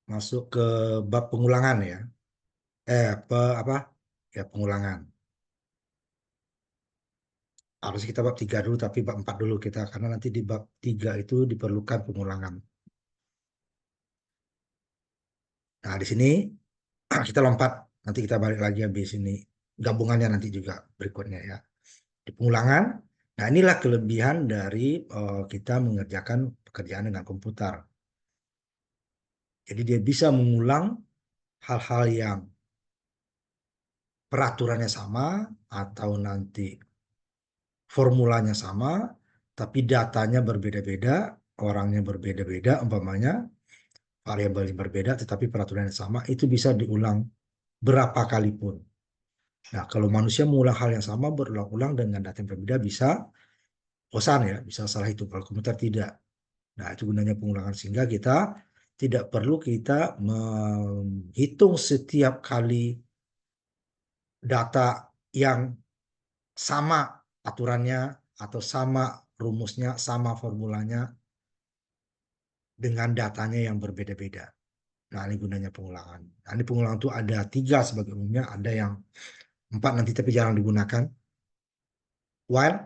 masuk ke bab pengulangan ya. Apa? Ya, pengulangan. Harus kita bab 3 dulu, tapi bab 4 dulu kita, karena nanti di bab 3 itu diperlukan pengulangan. Nah, di sini kita lompat, nanti kita balik lagi habis ini. Gabungannya nanti juga berikutnya ya. Di pengulangan, nah inilah kelebihan dari kita mengerjakan pekerjaan dengan komputer. Jadi dia bisa mengulang hal-hal yang peraturannya sama atau nanti formulanya sama, tapi datanya berbeda-beda, orangnya berbeda-beda, umpamanya variabelnya berbeda, tetapi peraturannya sama, itu bisa diulang berapa kali pun. Nah, kalau manusia mengulang hal yang sama berulang-ulang dengan data yang berbeda bisa bosan ya, bisa salah hitung. Kalau komputer tidak. Nah, itu gunanya pengulangan sehingga kita tidak perlu kita menghitung setiap kali data yang sama aturannya atau sama rumusnya, sama formulanya dengan datanya yang berbeda-beda. Nah, ini gunanya pengulangan. Nah, ini pengulangan itu ada 3 sebagai umumnya, ada yang 4 nanti tapi jarang digunakan. While,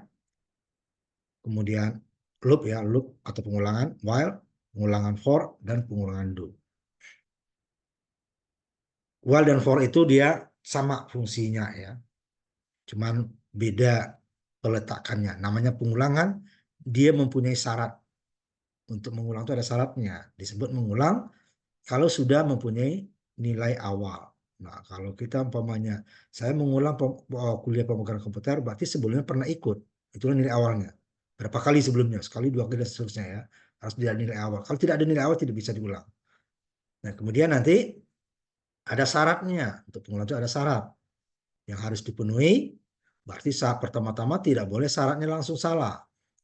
kemudian loop ya, loop atau pengulangan, while, pengulangan for, dan pengulangan do. While dan for itu dia sama fungsinya ya, cuman beda peletakannya. Namanya pengulangan, dia mempunyai syarat. Untuk mengulang itu ada syaratnya. Disebut mengulang kalau sudah mempunyai nilai awal. Nah, kalau kita umpamanya, saya mengulang kuliah pemrograman komputer, berarti sebelumnya pernah ikut. Itulah nilai awalnya. Berapa kali sebelumnya? Sekali, 2 kali, dan seterusnya ya. Harus ada nilai awal. Kalau tidak ada nilai awal, tidak bisa diulang. Nah, kemudian nanti ada syaratnya. Untuk pengulangan itu ada syarat yang harus dipenuhi. Berarti saat pertama-tama tidak boleh syaratnya langsung salah.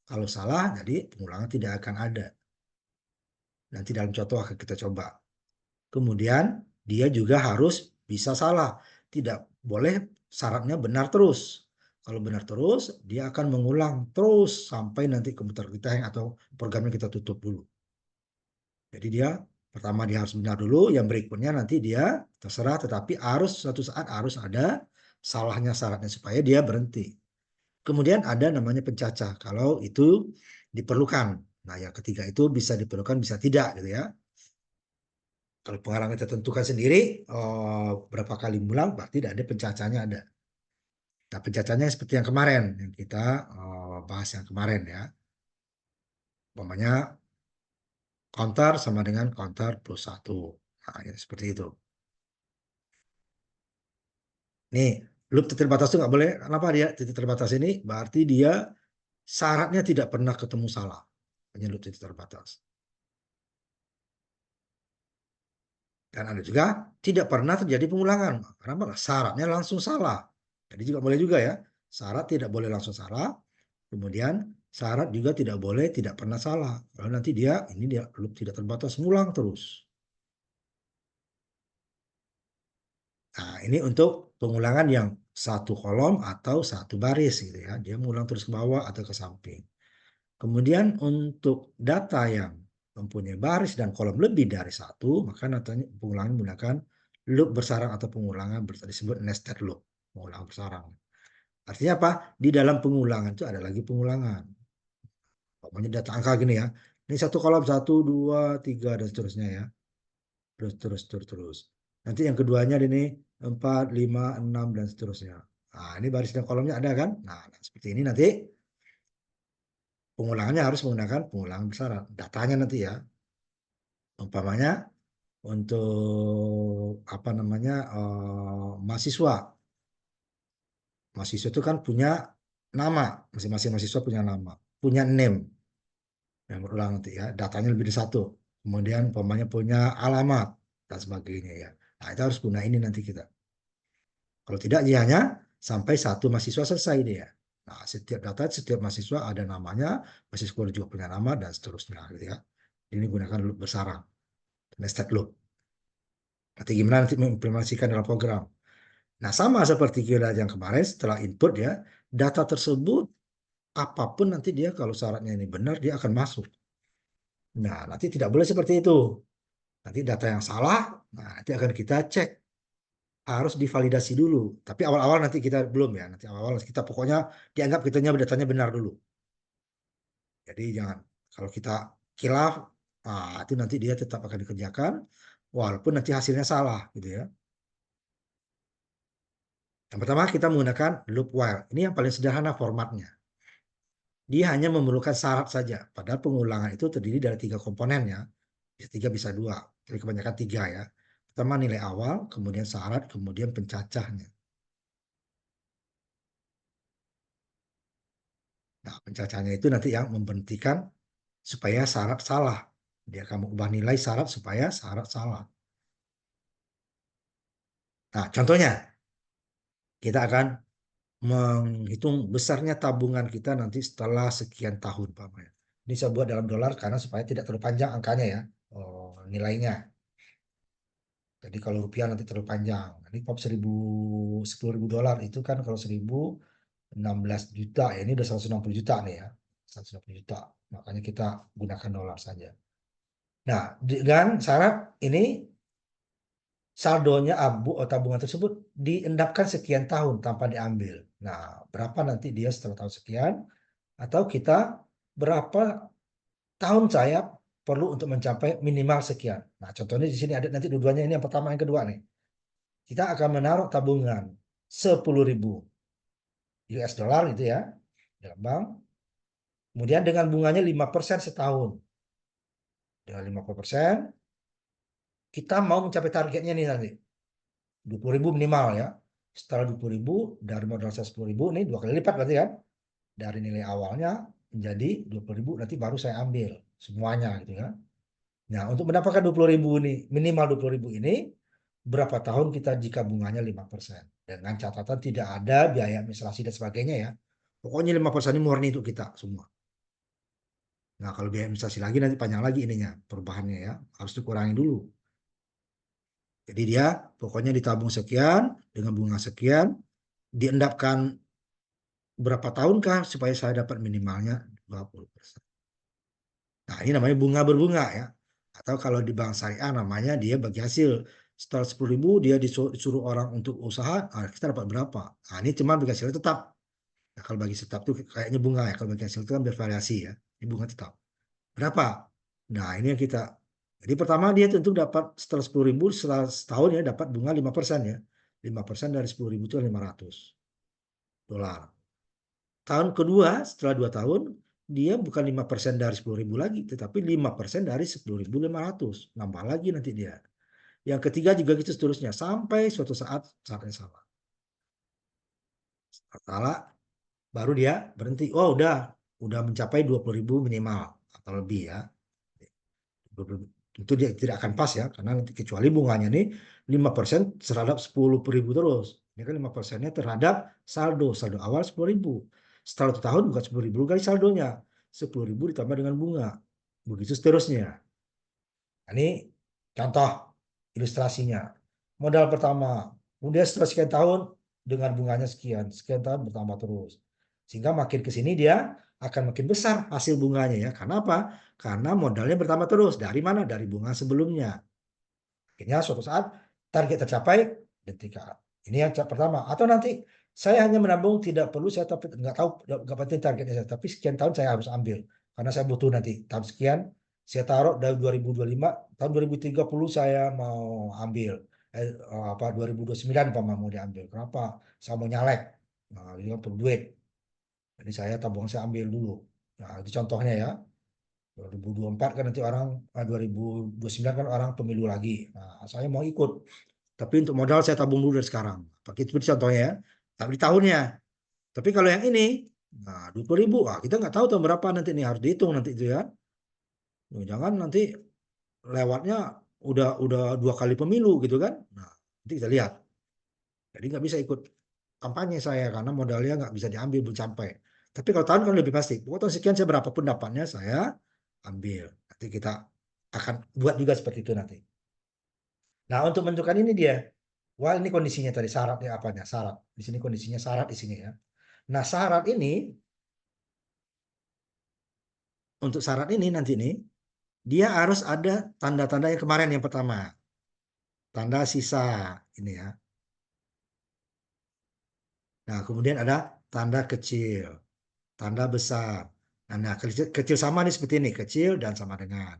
Kalau salah, jadi pengulangan tidak akan ada. Nanti dalam contoh akan kita coba. Kemudian dia juga harus bisa salah. Tidak boleh syaratnya benar terus. Kalau benar terus, dia akan mengulang terus sampai nanti komputer kita hang atau programnya kita tutup dulu. Jadi dia pertama dia harus benar dulu, yang berikutnya nanti dia terserah, tetapi harus suatu saat harus ada salahnya syaratnya supaya dia berhenti. Kemudian ada namanya pencacah kalau itu diperlukan. Nah, yang ketiga itu bisa diperlukan, bisa tidak gitu ya. Kalau pengalaman kita tentukan sendiri berapa kali ngulang, berarti tidak ada pencacahnya ada. Nah, pencacahnya seperti yang kemarin yang kita bahas yang kemarin ya. Umpamanya counter sama dengan counter plus 1. Nah, ya, seperti itu. Nih, loop titik terbatas itu nggak boleh. Kenapa dia titik terbatas ini? Berarti dia syaratnya tidak pernah ketemu salah. Hanya loop titik terbatas. Dan ada juga tidak pernah terjadi pengulangan. Kenapa? Syaratnya langsung salah. Jadi juga boleh juga ya. Syarat tidak boleh langsung salah. Kemudian syarat juga tidak boleh tidak pernah salah. Kalau nanti dia loop tidak terbatas ngulang terus. Nah, ini untuk pengulangan yang satu kolom atau satu baris gitu ya. Dia mengulang terus ke bawah atau ke samping. Kemudian untuk data yang mempunyai baris dan kolom lebih dari satu, maka nantinya pengulangan menggunakan loop bersarang atau pengulangan disebut nested loop, pengulangan bersarang. Artinya apa? Di dalam pengulangan itu ada lagi pengulangan. Pokoknya data angka gini ya. Ini satu kolom, satu, dua, tiga, dan seterusnya ya. Terus, terus, terus, terus. Nanti yang keduanya ini 4, 5, 6, dan seterusnya. Nah, ini baris dan kolomnya ada kan? Nah, seperti ini nanti pengulangannya harus menggunakan pengulangan bersyarat. Datanya nanti ya. Umpamanya untuk apa namanya mahasiswa. Mahasiswa itu kan punya nama. Masing-masing mahasiswa punya nama. Punya name. Yang berulang nanti ya, datanya lebih dari satu. Kemudian umpamanya punya alamat dan sebagainya ya. Nah, itu harus guna ini nanti kita. Kalau tidak, dia hanya sampai satu mahasiswa selesai dia. Nah, setiap data, setiap mahasiswa ada namanya, mahasiswa juga punya nama dan seterusnya gitu ya. Ini gunakan loop bersarang, nested loop. Nanti gimana nanti mengimplementasikan dalam program. Nah, sama seperti kita yang kemarin setelah input ya, data tersebut apapun nanti dia kalau syaratnya ini benar dia akan masuk. Nah, nanti tidak boleh seperti itu. Nanti data yang salah, nah nanti akan kita cek, harus divalidasi dulu. Tapi awal-awal nanti kita belum ya, nanti awal-awal kita pokoknya dianggap datanya benar dulu. Jadi jangan, kalau kita khilaf, itu nanti dia tetap akan dikerjakan, walaupun nanti hasilnya salah gitu ya. Yang pertama kita menggunakan loop while. Ini yang paling sederhana formatnya. Dia hanya memerlukan syarat saja. Padahal pengulangan itu terdiri dari 3 komponen ya. Bisa 3, bisa 2. Tapi kebanyakan 3 ya. Pertama nilai awal, kemudian syarat, kemudian pencacahnya. Nah, pencacahnya itu nanti yang memberhentikan supaya syarat salah. Dia akan mengubah nilai syarat supaya syarat salah. Nah, contohnya, kita akan menghitung besarnya tabungan kita nanti setelah sekian tahun, Pak. Ini saya buat dalam dolar karena supaya tidak terlalu panjang angkanya ya, nilainya. Jadi kalau rupiah nanti terlalu panjang. Ini pop 10.000 itu kan kalau 16 juta ya, ini udah 160 juta nih ya. 160 juta. Makanya kita gunakan dolar saja. Nah, dengan syarat ini saldonya tabungan tersebut diendapkan sekian tahun tanpa diambil. Nah, berapa nanti dia setelah tahun sekian, atau kita berapa tahun saya perlu untuk mencapai minimal sekian. Nah, contohnya di sini ada nanti dua-duanya, ini yang pertama yang kedua nih. Kita akan menaruh tabungan 10.000 US dollar gitu ya dalam bank. Kemudian dengan bunganya 5% setahun. Dengan 50%, kita mau mencapai targetnya nih nanti. 20.000 minimal ya. Setelah 20.000 dari modal saya 10.000, nih 2 kali lipat berarti kan. Dari nilai awalnya menjadi 20.000, nanti baru saya ambil semuanya gitu ya. Nah, untuk mendapatkan 20.000 ini, minimal 20.000 ini, berapa tahun kita jika bunganya 5%. Dengan catatan tidak ada biaya administrasi dan sebagainya ya. Pokoknya 5% ini murni untuk kita semua. Nah, kalau biaya administrasi lagi nanti panjang lagi ininya, perubahannya ya. Harus dikurangi dulu. Jadi dia pokoknya ditabung sekian, dengan bunga sekian, diendapkan berapa tahunkah supaya saya dapat minimalnya 20%. Nah, ini namanya bunga berbunga ya. Atau kalau di bank syariah namanya dia bagi hasil. Setelah 10.000 dia disuruh orang untuk usaha, kita dapat berapa. Nah, ini cuma bagi hasil tetap. Nah, kalau bagi tetap itu kayaknya bunga ya. Kalau bagi hasil itu kan bervariasi ya. Ini bunga tetap. Berapa? Nah, ini yang kita. Jadi pertama dia tentu dapat setelah 10.000, setelah setahun ya dapat bunga 5% ya. 5% dari 10.000 itu 500 dolar. Tahun kedua setelah 2 tahun, dia bukan 5% dari 10.000 lagi, tetapi 5% dari 10.500. Nambah lagi nanti dia. Yang ketiga juga gitu seterusnya, sampai suatu saat saatnya salah. Salah, baru dia berhenti. Oh udah mencapai 20.000 minimal atau lebih ya. Tentu dia tidak akan pas ya, karena nanti kecuali bunganya nih 5% terhadap 10.000 terus. Ini kan 5%-nya terhadap saldo awal 10.000. Setelah 1 tahun bukan 10.000 kali saldonya. 10.000 ditambah dengan bunga. Begitu seterusnya. Ini contoh ilustrasinya. Modal pertama, kemudian setelah sekian tahun dengan bunganya sekian tahun bertambah terus. Sehingga makin ke sini dia akan makin besar hasil bunganya ya. Karena apa? Karena modalnya bertambah terus. Dari mana? Dari bunga sebelumnya. Akhirnya suatu saat target tercapai ketika ini yang pertama. Atau nanti saya hanya menabung, tidak perlu saya, tapi nggak tahu, nggak penting targetnya saya, tapi sekian tahun saya harus ambil karena saya butuh nanti tahun sekian saya taruh dari 2025, tahun 2030 saya mau ambil, 2029 mau diambil. Kenapa? Saya mau nyalek. Nah, ini kan perlu duit. Jadi saya tabungan saya ambil dulu. Nah, itu contohnya ya. 2024 kan nanti orang, 2029 kan orang pemilu lagi. Nah, saya mau ikut. Tapi untuk modal saya tabung dulu dari sekarang. Pakai itu contohnya ya. Tapi di tahunnya. Tapi kalau yang ini, nah 20.000, kita nggak tahu tahun berapa nanti nih, harus dihitung nanti itu ya. Jangan nanti lewatnya udah 2 kali pemilu gitu kan. Nah, nanti kita lihat. Jadi nggak bisa ikut kampanye saya karena modalnya nggak bisa diambil belum sampai. Tapi kalau tahun kan lebih pasti. Pokoknya tahun sekian saya berapapun dapatnya saya ambil. Nanti kita akan buat juga seperti itu nanti. Nah, untuk menentukan ini dia. Wah, ini kondisinya tadi syaratnya apanya? Syarat. Di sini kondisinya syarat di sini ya. Nah, syarat ini, untuk syarat ini nanti nih dia harus ada tanda-tanda yang kemarin yang pertama. Tanda sisa ini ya. Nah, kemudian ada tanda kecil, tanda besar. Nah, kecil, kecil sama nih seperti ini, kecil dan sama dengan,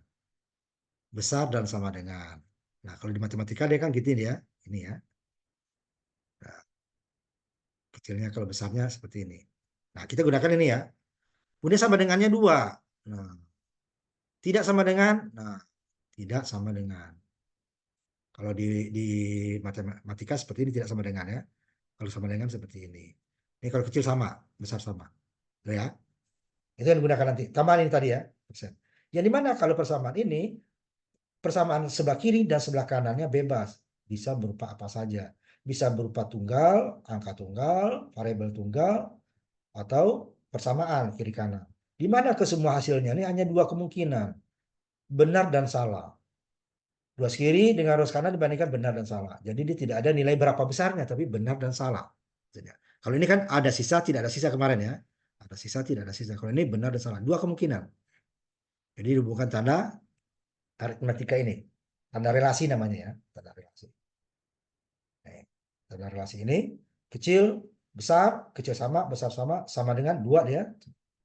besar dan sama dengan. Nah, kalau di matematika dia kan gitu ya, ini ya. Nah, kecilnya kalau besarnya seperti ini. Nah, kita gunakan ini ya. Kemudian sama dengannya 2. Nah, tidak sama dengan, nah, tidak sama dengan. Kalau di matematika seperti ini tidak sama dengan ya. Kalau sama dengan seperti ini. Ini kalau kecil sama, besar sama. Ya. Itu yang digunakan nanti. Tambahan ini tadi ya. Persen. Yang dimana kalau persamaan ini, persamaan sebelah kiri dan sebelah kanannya bebas. Bisa berupa apa saja. Bisa berupa tunggal, angka tunggal, variabel tunggal, atau persamaan kiri kanan. Di mana ke semua hasilnya ini hanya 2 kemungkinan. Benar dan salah. Ruas kiri dengan ruas kanan dibandingkan benar dan salah. Jadi dia tidak ada nilai berapa besarnya, tapi benar dan salah. Kalau ini kan ada sisa, tidak ada sisa kemarin ya. Ada sisa, tidak ada sisa. Kalau ini benar dan salah. 2 kemungkinan. Jadi bukan tanda aritmatika ini. Tanda relasi namanya ya. Tanda relasi. Tanda relasi ini kecil, besar, kecil sama, besar sama, sama dengan 2 dia.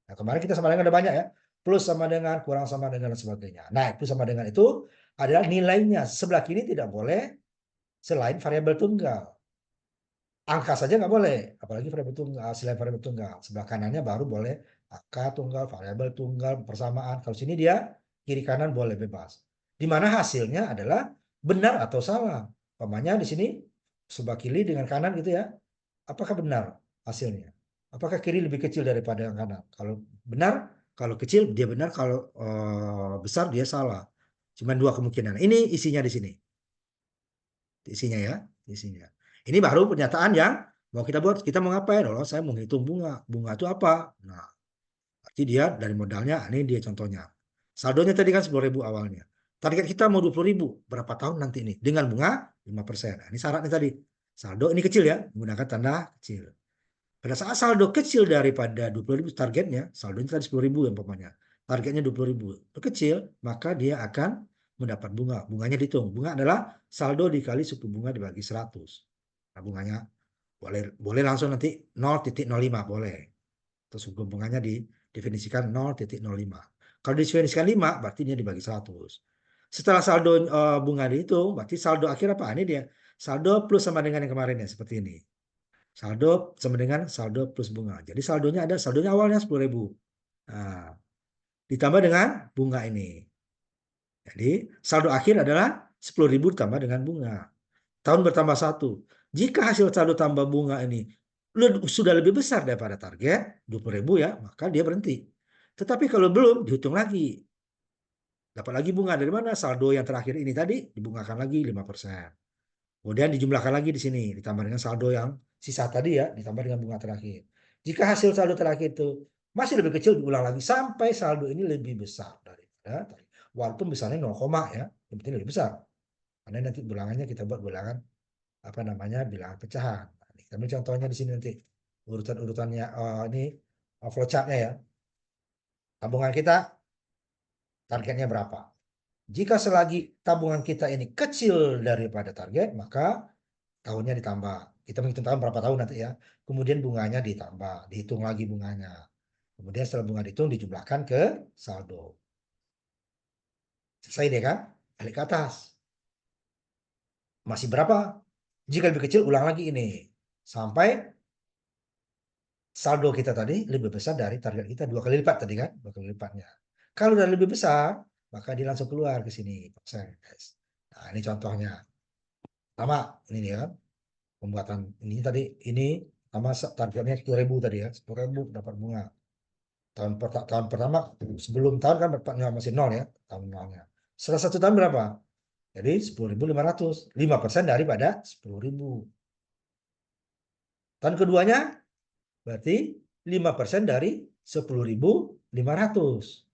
Nah, kemarin kita sama dengan ada banyak ya. Plus sama dengan, kurang sama dengan, dan sebagainya. Nah, itu sama dengan itu adalah nilainya. Sebelah kiri tidak boleh selain variabel tunggal. Angka saja nggak boleh, apalagi variabel tunggal, selain variabel tunggal. Sebelah kanannya baru boleh angka tunggal, variabel tunggal, persamaan. Kalau sini dia kiri kanan boleh bebas. Di mana hasilnya adalah benar atau salah. Umpamanya di sini sebelah kiri dengan kanan gitu ya. Apakah benar hasilnya? Apakah kiri lebih kecil daripada yang kanan? Kalau benar, kalau kecil dia benar, kalau besar dia salah. Cuma 2 kemungkinan. Ini isinya di sini. Isinya ya, isinya. Ini baru pernyataan yang mau kita buat. Kita mau ngapain? Oh, saya mau hitung bunga. Bunga itu apa? Nah, berarti dia dari modalnya, ini dia contohnya. Saldonya tadi kan 10.000 awalnya. Target kita mau 20.000. Berapa tahun nanti ini? Dengan bunga 5%. Nah, ini syaratnya tadi. Saldo ini kecil ya, menggunakan tanda kecil. Pada saat saldo kecil daripada 20.000 targetnya, saldonya tadi 10.000 yang umpamanya. Targetnya 20.000. Itu kecil, maka dia akan mendapat bunga. Bunganya dihitung. Bunga adalah saldo dikali suku bunga dibagi 100. Nah, bunganya boleh langsung nanti 0,05 boleh. Terus suku bunganya didefinisikan 0,05. Kalau didefinisikan 5 berarti dia dibagi 100. Setelah saldo bunga dihitung, berarti saldo akhir apa? Ini dia. Saldo plus sama dengan yang kemarin ya, seperti ini. Saldo sama dengan saldo plus bunga. Jadi saldonya awalnya 10.000. Nah, ditambah dengan bunga ini. Jadi saldo akhir adalah 10.000 ditambah dengan bunga. Tahun bertambah 1. Jika hasil saldo tambah bunga ini sudah lebih besar daripada target 20.000 ya, maka dia berhenti. Tetapi kalau belum, dihitung lagi. Dapat lagi bunga dari mana? Saldo yang terakhir ini tadi dibungakan lagi 5%. Kemudian dijumlahkan lagi di sini, ditambah dengan saldo yang sisa tadi ya, ditambah dengan bunga terakhir. Jika hasil saldo terakhir itu masih lebih kecil, diulang lagi sampai saldo ini lebih besar daripada tadi. Walaupun besarnya 0, ya, yang penting lebih besar. Karena nanti bilangannya kita buat bilangan apa namanya, bilangan pecahan. Nah, kita ambil contohnya di sini nanti urutan-urutannya ini flowchartnya ya. Tabungan kita targetnya berapa? Jika selagi tabungan kita ini kecil daripada target, maka tahunnya ditambah. Kita menghitung tahun berapa tahun nanti ya. Kemudian bunganya ditambah, dihitung lagi bunganya. Kemudian setelah bunga dihitung dijumlahkan ke saldo. Selesai deh kan? Balik ke atas. Masih berapa? Jika lebih kecil ulang lagi ini. Sampai saldo kita tadi lebih besar dari target kita 2 kali lipat tadi kan? 2 kali lipatnya. Kalau udah lebih besar, maka dia langsung keluar ke sini. Nah, ini contohnya. Pertama, ini dia kan. Pembuatan ini tadi, ini sama targetnya 10.000 tadi ya. 10.000 dapat bunga. Tahun pertama sebelum tahun kan dapatnya masih 0 ya, tahun nolnya. Setelah 1 tahun berapa? Jadi 10.500, 5% daripada 10.000. Tahun keduanya berarti 5% dari 10.500.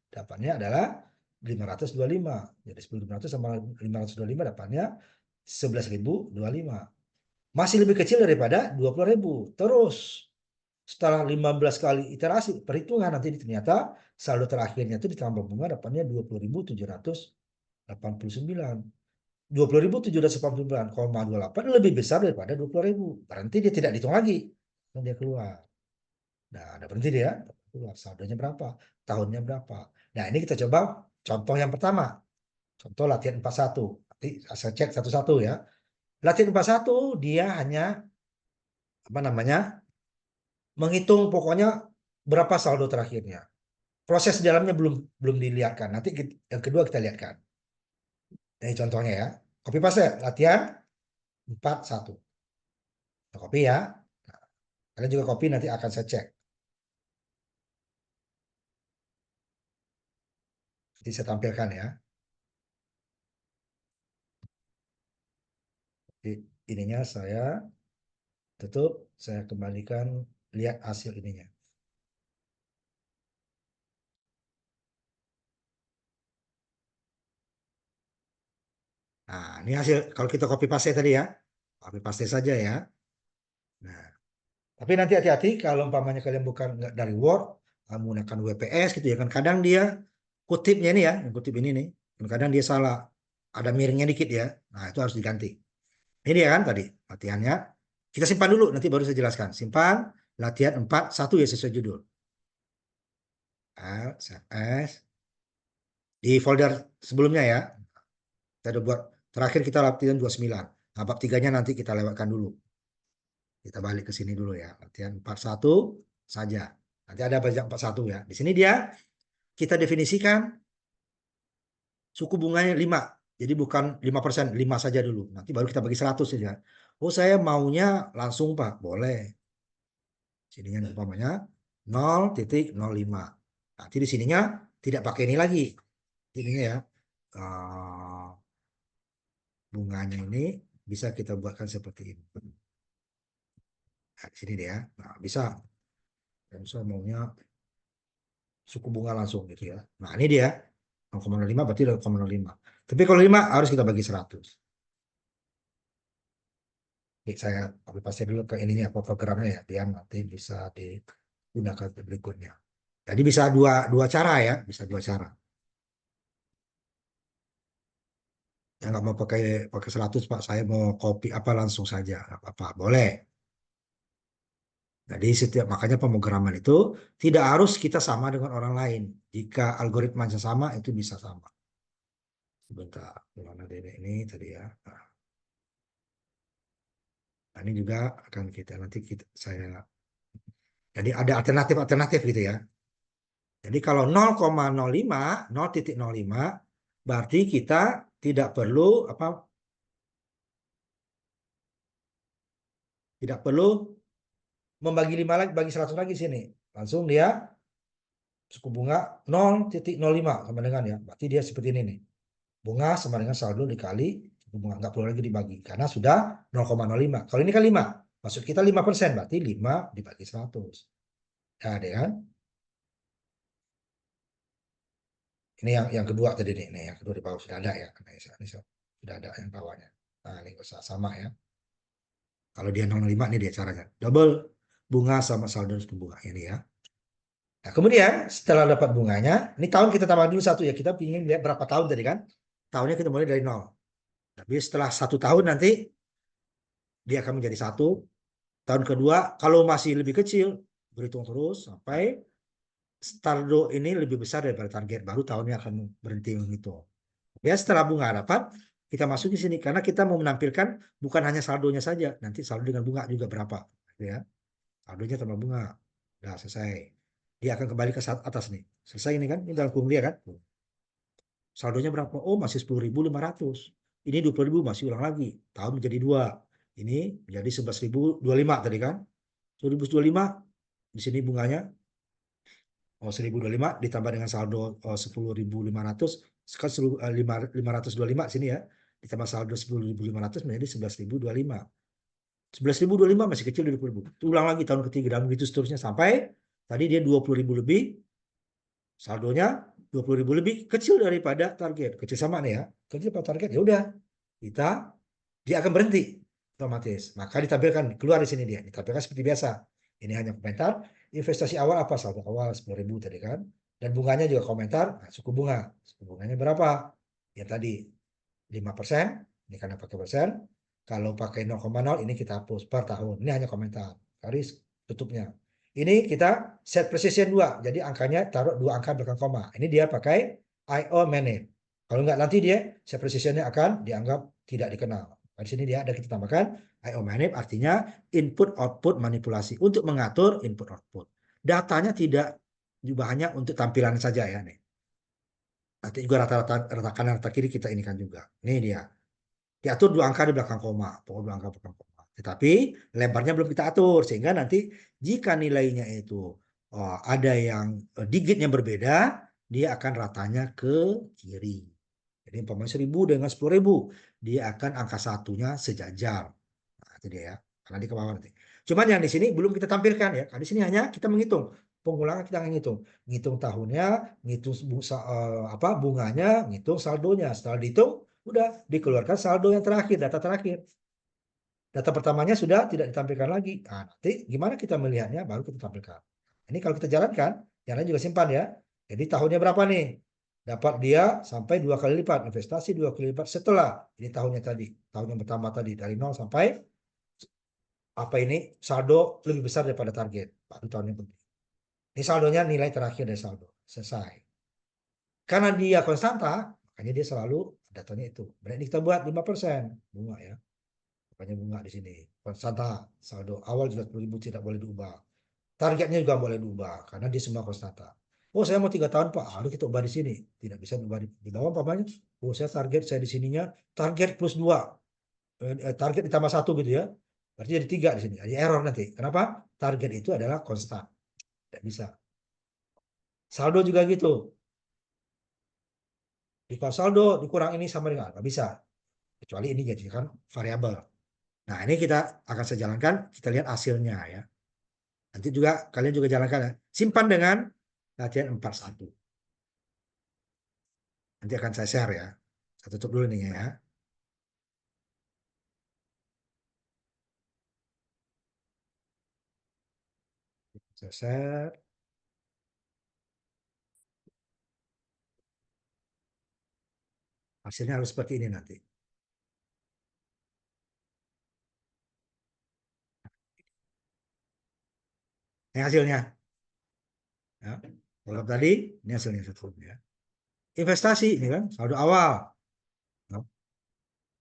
Dapatnya adalah 525. Jadi 10.500 sama 525 dapatnya 11.025. Masih lebih kecil daripada 20.000. Terus Setelah 15 kali iterasi perhitungan nanti ternyata saldo terakhirnya itu ditambah bunga dapatnya 20.789. 20.789,28 lebih besar daripada 20.000. Berarti dia tidak dihitung lagi. Dan dia keluar. Nah, ada berhenti dia. Keluar. Saldonya berapa? Tahunnya berapa? Nah, ini kita coba contoh yang pertama. Contoh latihan 41. Nanti saya cek satu-satu ya. Latihan 41 dia hanya apa namanya? Menghitung pokoknya berapa saldo terakhirnya. Proses di dalamnya belum belum dilihatkan. Nanti yang kedua kita lihatkan. Ini contohnya ya. Copy paste latihan 41. Copy ya. Nah, kalian juga copy nanti akan saya cek. Nanti saya tampilkan ya. Ininya saya tutup, saya kembalikan, lihat hasil ininya. Nah, ini hasil kalau kita copy paste tadi ya. Copy paste saja ya. Nah, tapi nanti hati-hati kalau umpamanya kalian bukan nggak dari Word, menggunakan WPS gitu ya kan. Kadang dia kutipnya ini ya, yang kutip ini nih. Kadang dia salah. Ada miringnya dikit ya. Nah, itu harus diganti. Ini dia kan tadi latihannya. Kita simpan dulu, nanti baru saya jelaskan. Simpan, latihan 41 ya sesuai judul. S di folder sebelumnya ya. Kita udah buat, terakhir kita latihan 29. Nah, bab 3-nya nanti kita lewatkan dulu. Kita balik ke sini dulu ya. Latihan 41 saja. Nanti ada banyak 41 ya. Di sini dia, kita definisikan suku bunganya 5. Jadi bukan 5%, 5 saja dulu. Nanti baru kita bagi 100 saja. Oh, saya maunya langsung Pak. Boleh. Sininya umpamanya 0,05. Nanti di sininya tidak pakai ini lagi. Ininya ya. Bunganya ini bisa kita buatkan seperti ini. Nah, di sini dia. Nah, bisa. Dan saya maunya suku bunga langsung gitu ya. Nah, ini dia. 0,05 berarti 0,05. Tapi kalau 5 harus kita bagi 100. Oke, saya ambil pasti dulu ke ininya programnya ya, biar nanti bisa digunakan berikutnya. Jadi bisa dua cara ya, bisa dua cara. Yang nggak mau pakai pakai 100 Pak, saya mau copy apa langsung saja, nggak apa-apa, boleh. Jadi setiap makanya pemrograman itu tidak harus kita sama dengan orang lain. Jika algoritmanya sama, itu bisa sama. Sebentar, mana ini tadi ya. Nah, ini juga akan kita nanti saya. Jadi ada alternatif gitu ya. Jadi kalau 0,05, 0,05 berarti kita tidak perlu apa? Tidak perlu membagi 5 lagi, bagi 100 lagi sini. Langsung dia suku bunga 0,05 sama dengan ya. Berarti dia seperti ini nih. Bunga sama dengan saldo dikali suku bunga. Nggak perlu lagi dibagi. Karena sudah 0,05. Kalau ini kan 5. Maksud kita 5%. Berarti 5 dibagi 100. Ya, deh kan? Ini yang kedua tadi nih. Yang kedua di bawah sudah ada ya. Nah, ini sudah ada yang bawahnya. Nah, ini usah sama ya. Kalau dia 0,05 ini dia caranya. Double bunga sama saldo suku bunga ini ya. Nah, kemudian setelah dapat bunganya, ini tahun kita tambah dulu satu ya. Kita ingin lihat berapa tahun tadi kan. Tahunnya kita mulai dari 0. Tapi setelah 1 tahun nanti dia akan menjadi 1. Tahun kedua kalau masih lebih kecil berhitung terus sampai saldo ini lebih besar daripada target. Baru tahunnya akan berhenti menghitung. Ya setelah bunga dapat, kita masuk di sini. Karena kita mau menampilkan bukan hanya saldonya saja. Nanti saldo dengan bunga juga berapa. Ya. Saldonya tambah bunga. Nah, selesai. Dia akan kembali ke atas nih. Selesai ini kan. Ini dalam kurung dia kan. Saldonya berapa? Oh, masih 10.500. Ini 20.000 masih ulang lagi. Tahun menjadi 2. Ini menjadi 11.025 tadi kan. 10.025 di sini bunganya. Oh, 1.025 ditambah dengan saldo 10.500. Sekarang 525 sini ya. Ditambah saldo 10.500 menjadi 11.025. 11.025 masih kecil dari 20.000. Ulang lagi tahun ketiga dan begitu seterusnya sampai tadi dia 20.000 lebih. Saldonya 20.000 lebih kecil daripada target. Kecil sama nih ya. Kecil pada target ya udah. Dia akan berhenti otomatis. Maka ditampilkan keluar di sini dia. Ditampilkan seperti biasa. Ini hanya komentar. Investasi awal apa? Saldo awal 10.000 tadi kan. Dan bunganya juga komentar. Nah, suku bunga. Suku bunganya berapa? Ya tadi 5%. Ini karena pakai persen. Kalau pakai 0,0 ini kita hapus per tahun. Ini hanya komentar. Garis tutupnya. Ini kita set precision 2. Jadi angkanya taruh 2 angka belakang koma. Ini dia pakai IO manage. Kalau nggak nanti dia set precisionnya akan dianggap tidak dikenal. Nah, di sini dia ada kita tambahkan IO manage artinya input output manipulasi untuk mengatur input output. Datanya tidak juga hanya untuk tampilan saja ya nih. Nanti juga rata-rata kanan rata kiri kita inikan juga. Ini dia. Diatur 2 angka di belakang koma, pokok 2 angka belakang koma. Tetapi lebarnya belum kita atur sehingga nanti jika nilainya itu ada yang digitnya berbeda, dia akan ratanya ke kiri. Jadi umpamanya 1.000 dengan 10.000, dia akan angka satunya sejajar. Nah, itu dia ya. Karena di ke bawah nanti. Cuman yang di sini belum kita tampilkan ya. Di sini hanya kita menghitung. Pengulangan kita ngitung. Ngitung tahunnya, ngitung bunganya, ngitung saldonya. Setelah dihitung, udah dikeluarkan saldo yang terakhir, data terakhir. Data pertamanya sudah tidak ditampilkan lagi. Nah, nanti gimana kita melihatnya baru kita tampilkan. Ini kalau kita jalankan, yang lain juga simpan ya. Jadi tahunnya berapa nih? Dapat dia sampai 2 kali lipat, investasi 2 kali lipat setelah ini tahunnya tadi, tahun yang pertama tadi dari 0 sampai apa ini saldo lebih besar daripada target. Baru tahun yang penting. Ini saldonya nilai terakhir dari saldo. Selesai. Karena dia konstanta, makanya dia selalu datanya itu. Berarti kita buat 5% bunga ya. Makanya bunga di sini. Konstanta, saldo awal juga 10.000 tidak boleh diubah. Targetnya juga boleh diubah karena dia semua konstanta. Oh, saya mau 3 tahun Pak, harus kita ubah di sini. Tidak bisa diubah di bawah apa? Oh, saya target saya di sininya target plus 2. Target ditambah 1 gitu ya. Berarti jadi 3 di sini. Jadi error nanti. Kenapa? Target itu adalah konstan. Tidak bisa. Saldo juga gitu. Jika saldo dikurang ini sama dengan nggak bisa. Kecuali ini jadikan variabel. Nah, ini kita akan saya jalankan. Kita lihat hasilnya ya. Nanti juga kalian juga jalankan ya. Simpan dengan latihan 41. Nanti akan saya share ya. Saya tutup dulu nih ya. Saya share. Hasilnya harus seperti ini nanti. Ini hasilnya. Ya. Kalau tadi, ini hasilnya satu ya. Investasi ini kan saldo awal. Ya.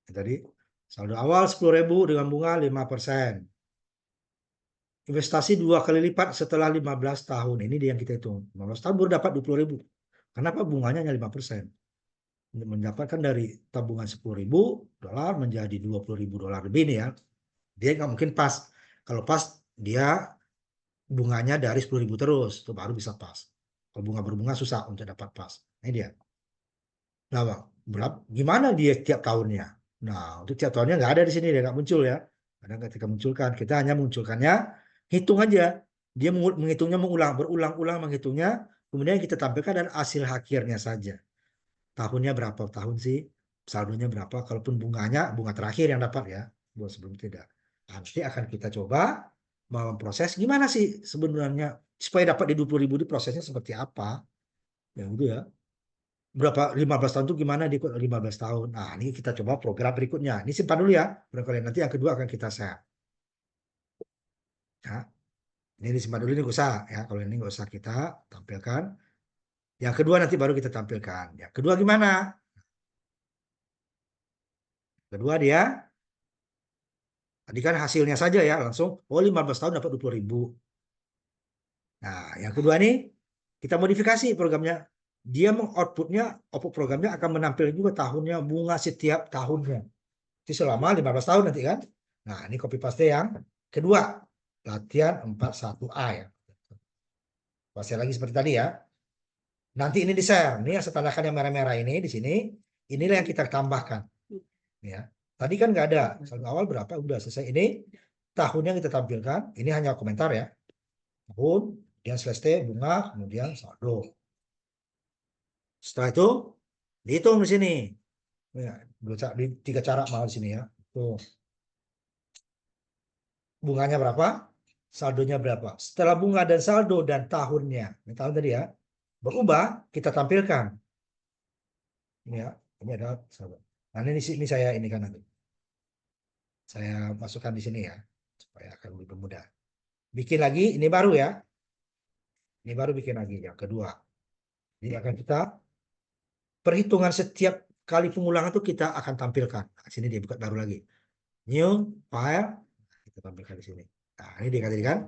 Tadi saldo awal 10.000 dengan bunga 5%. Investasi 2 kali lipat setelah 15 tahun. Ini dia yang kita hitung. 15 tahun baru dapat 20.000. Kenapa bunganya hanya 5%? Mendapatkan dari tabungan 10.000 dolar menjadi 20.000 dolar lebih nih ya. Dia nggak mungkin pas. Kalau pas dia bunganya dari 10.000 terus, itu baru bisa pas. Kalau bunga berbunga susah untuk dapat pas. Ini dia. Nah, Bang, gimana dia tiap tahunnya? Nah, untuk tiap tahunnya nggak ada di sini, dia nggak muncul ya. Karena ketika munculkan, kita hanya munculkannya, hitung aja. Dia menghitungnya berulang-ulang menghitungnya, kemudian kita tampilkan dan hasil akhirnya saja. Tahunnya berapa tahun sih? Saldonya berapa? Kalaupun bunganya, bunga terakhir yang dapat ya. Buat sebelum tidak. Nanti akan kita coba memproses gimana sih sebenarnya supaya dapat di 20.000 di prosesnya seperti apa. Ya udah ya. Berapa 15 tahun itu gimana di 15 tahun. Nah, ini kita coba program berikutnya. Ini simpan dulu ya. Barangkali nanti yang kedua akan kita share. Ya. Ini disimpan dulu, ini nggak usah ya. Kalau ini nggak usah kita tampilkan. Yang kedua nanti baru kita tampilkan. Yang kedua gimana? Kedua dia, tadi kan hasilnya saja ya langsung. Oh 15 tahun dapat 20.000. Nah, yang kedua nih kita modifikasi programnya. Dia mengoutputnya, output programnya akan menampilkan juga tahunnya, bunga setiap tahunnya. Itu selama 15 tahun nanti kan. Nah, ini copy paste yang kedua. Latihan 41A ya. Paste lagi seperti tadi ya. Nanti ini di-share. Ini yang saya tanda yang merah-merah ini di sini. Inilah yang kita tambahkan. Ya. Tadi kan nggak ada. Saldo awal berapa? Udah selesai. Ini tahunnya kita tampilkan. Ini hanya komentar ya. Tahun, kemudian slash T, bunga, kemudian saldo. Setelah itu dihitung di sini. Ya, tiga cara malah di sini ya. Tuh. Bunganya berapa? saldonya berapa. Setelah bunga dan saldo dan tahunnya, ini tahun tadi ya, berubah, kita tampilkan. Ini ya, ini adalah saldo. Nah, ini saya ini kan nanti. Saya masukkan di sini ya, supaya akan lebih mudah. Bikin lagi, ini baru ya. Ini baru bikin lagi yang kedua. Ini akan kita perhitungan setiap kali pengulangan itu kita akan tampilkan. Nah, sini dia buka baru lagi. New file, kita tampilkan di sini. Nah, ini dia tadi kan.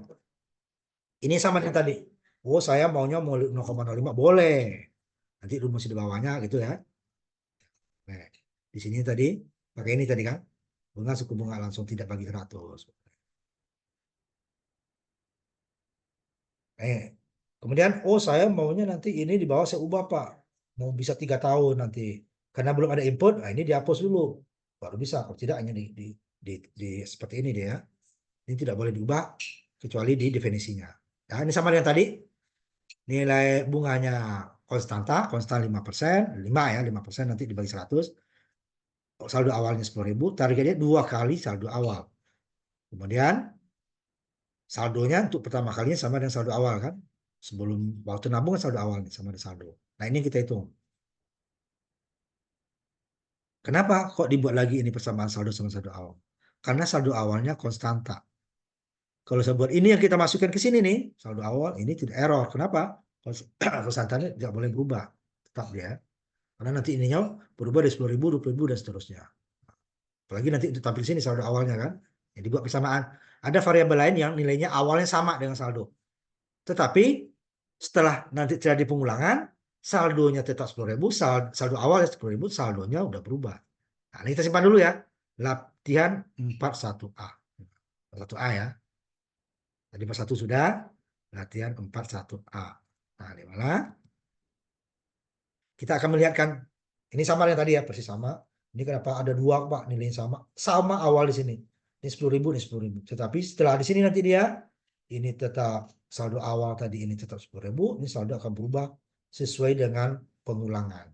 Ini sama dengan tadi. Oh, saya maunya mau 0,05 boleh. Nanti rumus di bawahnya gitu ya. Nah, di sini tadi pakai ini tadi kan. Bunga suku bunga langsung tidak bagi 100. Kemudian, oh saya maunya nanti ini di bawah saya ubah Pak. Mau bisa 3 tahun nanti. Karena belum ada input, nah ini dihapus dulu. Baru bisa, kalau tidak hanya seperti ini dia. Ini tidak boleh diubah, kecuali di definisinya. Ya, ini sama dengan tadi. Nilai bunganya konstanta, konstan 5%. 5 ya, 5% nanti dibagi 100. Saldo awalnya 10.000, targetnya 2 kali saldo awal. Kemudian saldonya untuk pertama kalinya sama dengan saldo awal kan. Sebelum waktu nabung kan saldo awalnya sama dengan saldo. Nah ini kita hitung. Kenapa kok dibuat lagi ini persamaan saldo sama saldo awal? Karena saldo awalnya konstanta. Kalau saya buat ini yang kita masukkan ke sini nih, saldo awal ini tidak error. Kenapa? Konstantanya tidak boleh berubah. Tetap dia. Karena nanti ininya berubah dari 10.000, 20.000 dan seterusnya. Apalagi nanti itu tampil sini saldo awalnya kan. Jadi buat persamaan. Ada variabel lain yang nilainya awalnya sama dengan saldo. Tetapi setelah nanti terjadi pengulangan, saldonya tetap 10.000, saldo awalnya 10.000, saldonya udah berubah. Nah, ini kita simpan dulu ya. Latihan 41A. 41A ya. Tadi 41 sudah. Latihan 41A. Nah, di mana? Kita akan melihatkan. Ini sama yang tadi ya, persis sama. Ini kenapa ada 2 Pak, nilainya sama. Sama awal di sini. Ini 10.000, ini 10.000. Tetapi setelah di sini nanti dia, ini tetap saldo awal tadi ini tetap 10.000. Ini saldo akan berubah sesuai dengan pengulangan.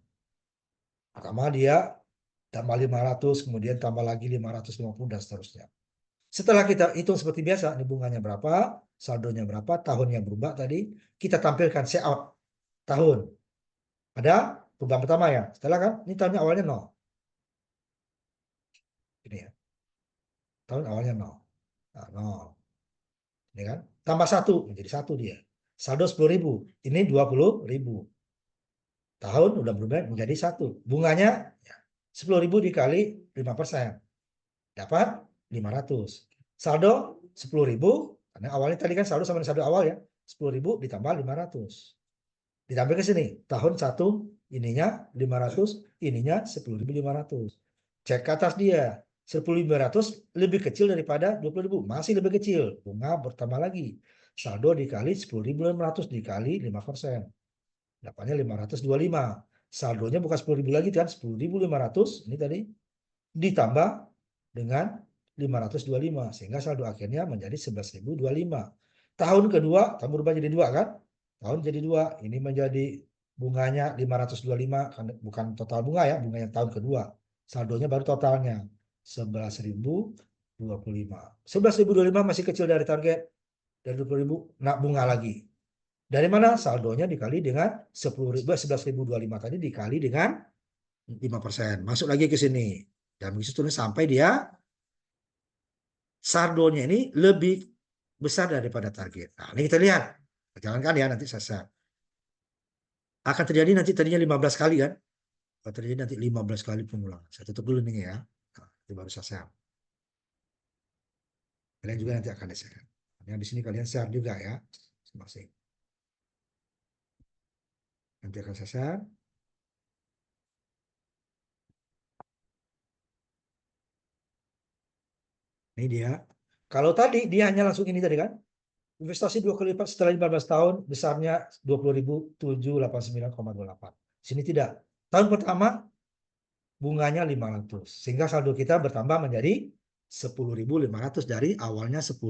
Pertama dia tambah 500, kemudian tambah lagi 550 dan seterusnya. Setelah kita hitung seperti biasa, ini bunganya berapa, saldonya berapa, tahunnya berubah tadi, kita tampilkan payout tahun. Ada perubahan pertama ya. Setelah kan, ini tahunnya awalnya 0. Ini ya. Tahun awalnya 0. Nah, 0. Ini kan, tambah 1, menjadi 1 dia. Saldo 10.000, ini 20.000. Tahun udah berubah menjadi 1. Bunganya ya, 10.000 dikali 5%. Dapat 500. Saldo 10.000, karena awalnya tadi kan saldo sama dengan saldo awal ya. 10.000 ditambah 500. Ditambah ke sini, tahun 1 ininya 500, ininya 10.500. Cek ke atas dia, 10.500 lebih kecil daripada 20.000, masih lebih kecil. Bunga bertambah lagi. Saldo dikali 10.500 dikali 5%. Dapatnya 525. Saldonya bukan 10.000 lagi kan, 10.500 ini tadi ditambah dengan 525 sehingga saldo akhirnya menjadi 11.025. Tahun kedua kamu berubah jadi 2 kan? Tahun jadi 2, ini menjadi bunganya 525 kan bukan total bunga ya, bunganya tahun kedua. Saldonya baru totalnya 11.025. 11.025 masih kecil dari target dari 20.000, nak bunga lagi. Dari mana? Saldonya dikali dengan 11.025 tadi dikali dengan 5%. Masuk lagi ke sini. Dan begitu sampai dia saldonya ini lebih besar daripada target. Nah, ini kita lihat. Jalankan ya nanti saya share. Akan terjadi nanti tadinya 15 kali kan. Akan terjadi nanti 15 kali pengulangan. Saya tutup dulu nih ya. Nah, itu baru saya share. Kalian juga nanti akan di-share. Yang di sini kalian share juga ya. Masing-masing. Nanti akan saya share. Ini dia. Kalau tadi dia hanya langsung ini tadi kan. Investasi 2 kali lipat setelah 15 tahun besarnya 20.789,28. Sini tidak. Tahun pertama bunganya 500 sehingga saldo kita bertambah menjadi 10.500 dari awalnya 10.000,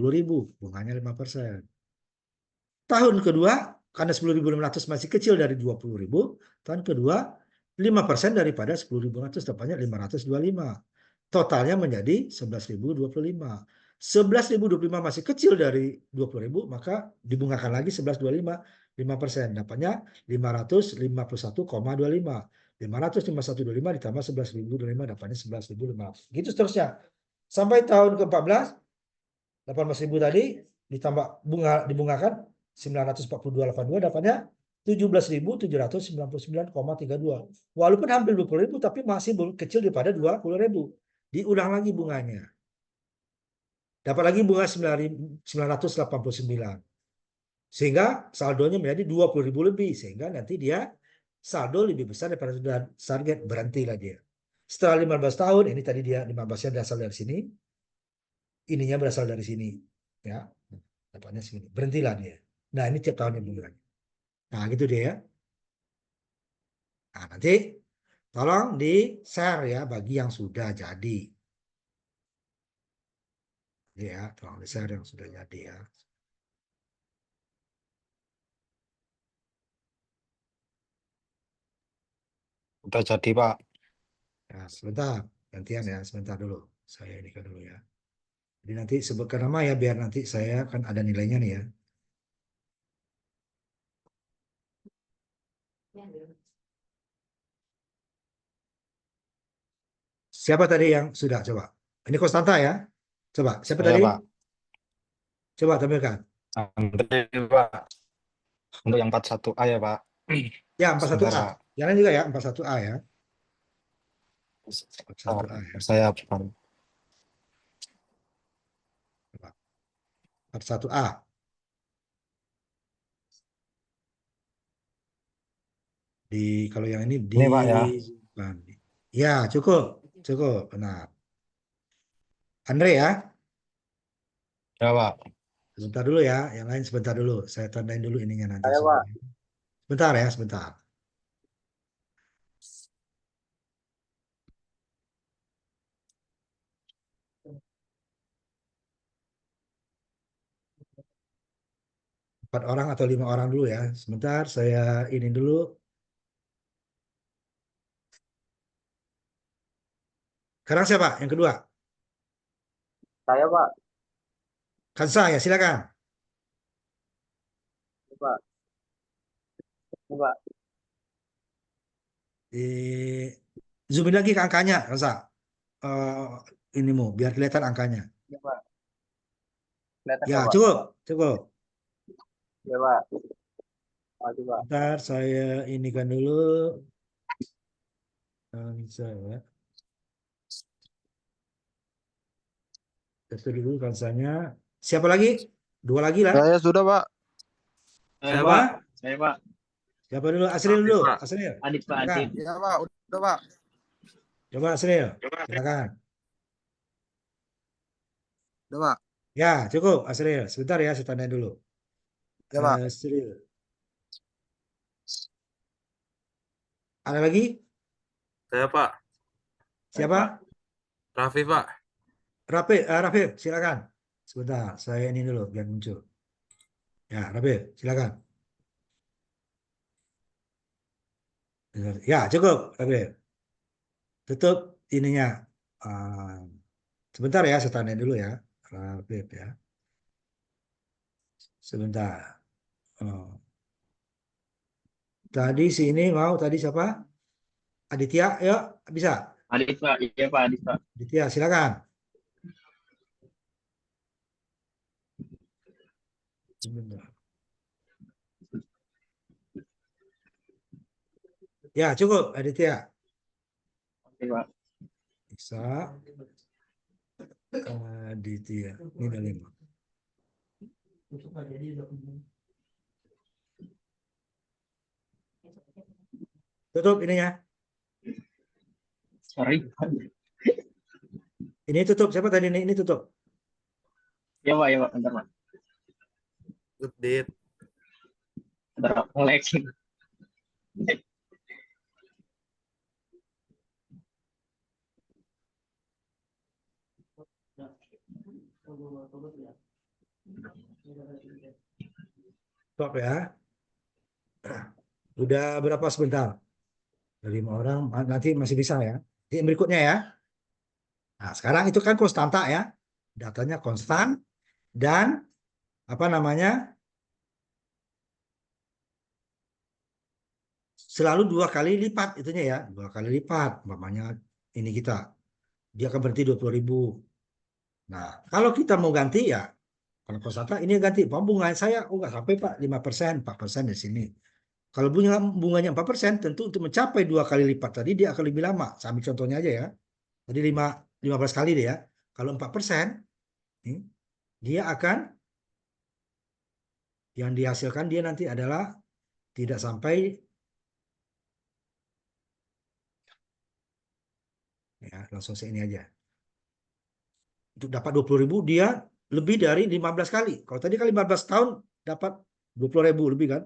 bunganya 5%. Tahun kedua karena 10.500 masih kecil dari 20.000, tahun kedua 5% daripada 10.500 dapatnya 525. Totalnya menjadi 11.025. 11.025 masih kecil dari 20.000, maka dibungakan lagi 11,25, 5%. Dapatnya 551,25. 551,25 ditambah 11.025 dapatnya 11.500. Gitu seterusnya. Sampai tahun ke-14, 18.000 tadi ditambah dibungakan 942,82 dapatnya 17.799,32. Walaupun hampir 20.000 tapi masih kecil daripada 20.000. Diulang lagi bunganya. Dapat lagi bunga 989. Sehingga saldonya menjadi 20.000 lebih. Sehingga nanti dia saldo lebih besar daripada target. Berhentilah dia. Setelah 15 tahun, ini tadi dia 15-nya berasal dari sini. Ininya berasal dari sini. Ya, dapatnya sini. Berhentilah dia. Nah, ini tiap tahunnya bunga. Nah, gitu dia ya. Nah, nanti tolong di-share ya bagi yang sudah jadi. Ya, tolong di-share yang sudah jadi ya. Udah jadi, Pak. Ya, sebentar. Gantian ya, sebentar dulu. Saya ini kan dulu ya. Jadi nanti sebutkan nama ya, biar nanti saya kan ada nilainya nih ya. Siapa tadi yang sudah coba? Ini Konstanta ya? Coba, siapa Saya, tadi? Pak. Coba tampilkan. Andre, Pak. Untuk yang 41A ya, Pak. Ya, Sebentar, 41A. Pak. Yang lain juga ya, 41A ya. Oh, 41A ya. saya bukan. Coba. 41A. Kalau yang ini di Ini, Pak, ya. ya, cukup. Cukup, benar. Andre ya. Ya, Pak. Sebentar dulu ya, yang lain sebentar dulu. Saya tandain dulu ininya nanti Saya, Pak. semuanya. Sebentar ya, sebentar. Empat orang atau 5 orang dulu ya. Sebentar, saya ini dulu. Sekarang siapa? Yang kedua. Saya, Pak. Kansa ya, silakan. Pak. Pak. Zoomin lagi ke angkanya, Kansa. Inimu, biar kelihatan angkanya. Ya, Pak. Kelihatan Ya, nggak, Pak? cukup, cukup. Ya, Pak. Makasih, Pak. Bentar, saya inikan dulu. Kansa ya. Satu dulu Kansanya. Siapa lagi? Dua lagi lah. Saya sudah, Pak. Saya, Siapa? Pak. Saya, Pak. Siapa dulu? Asril Adit, dulu. Pak. Asril. Adit, Pak. Silakan. Adit. Ya, Pak. Udah, Pak. Coba Asril. Silakan. Udah, Pak. Ya, cukup Asril. Sebentar ya, saya tandain dulu. Ya, Pak. Asril. Ada lagi? Saya, Pak. Siapa? Raffi, Pak. Rafi, silakan. Sebentar, saya ini dulu biar muncul. Ya, Rafi, silakan. Ya, cukup, Rafi. Tutup ininya. Ah, sebentar ya, saya tandain dulu ya. Rafi ya. Sebentar. Oh. Tadi sini mau tadi siapa? Aditya, yuk bisa. Adit, Pak. Iya, Pak. Adit, Pak. Aditya, silakan. Sebentar. Ya, cukup Aditya. Oke, Pak. Bisa. Aditya. Ini udah 5. Tutup ininya. Sorry. Ini tutup. Siapa tadi ini? Ini tutup. Ya, Pak. Ya, Pak. Bentar, Pak. Update. Bentar, Pak. Nge-lag. Stop ya. Udah berapa sebentar? 5 orang. Nanti masih bisa ya. Yang berikutnya ya. Nah, sekarang itu kan konstanta ya. datanya konstan, dan apa namanya, selalu 2 kali lipat itunya ya, 2 kali lipat. Umpamanya ini dia akan berhenti 20.000. Nah, kalau kita mau ganti ya, kalau konstanta ini ganti, bunga saya nggak sampai Pak 5%, 4% di sini. Kalau bunganya 4%, tentu untuk mencapai 2 kali lipat tadi dia akan lebih lama. Saya ambil contohnya aja ya. Tadi 15 kali deh ya. Kalau 4%, dia akan, yang dihasilkan dia nanti adalah tidak sampai, ya langsung ini aja. Untuk dapat 20.000 dia lebih dari 15 kali. Kalau tadi kan 15 tahun dapat 20.000 lebih kan.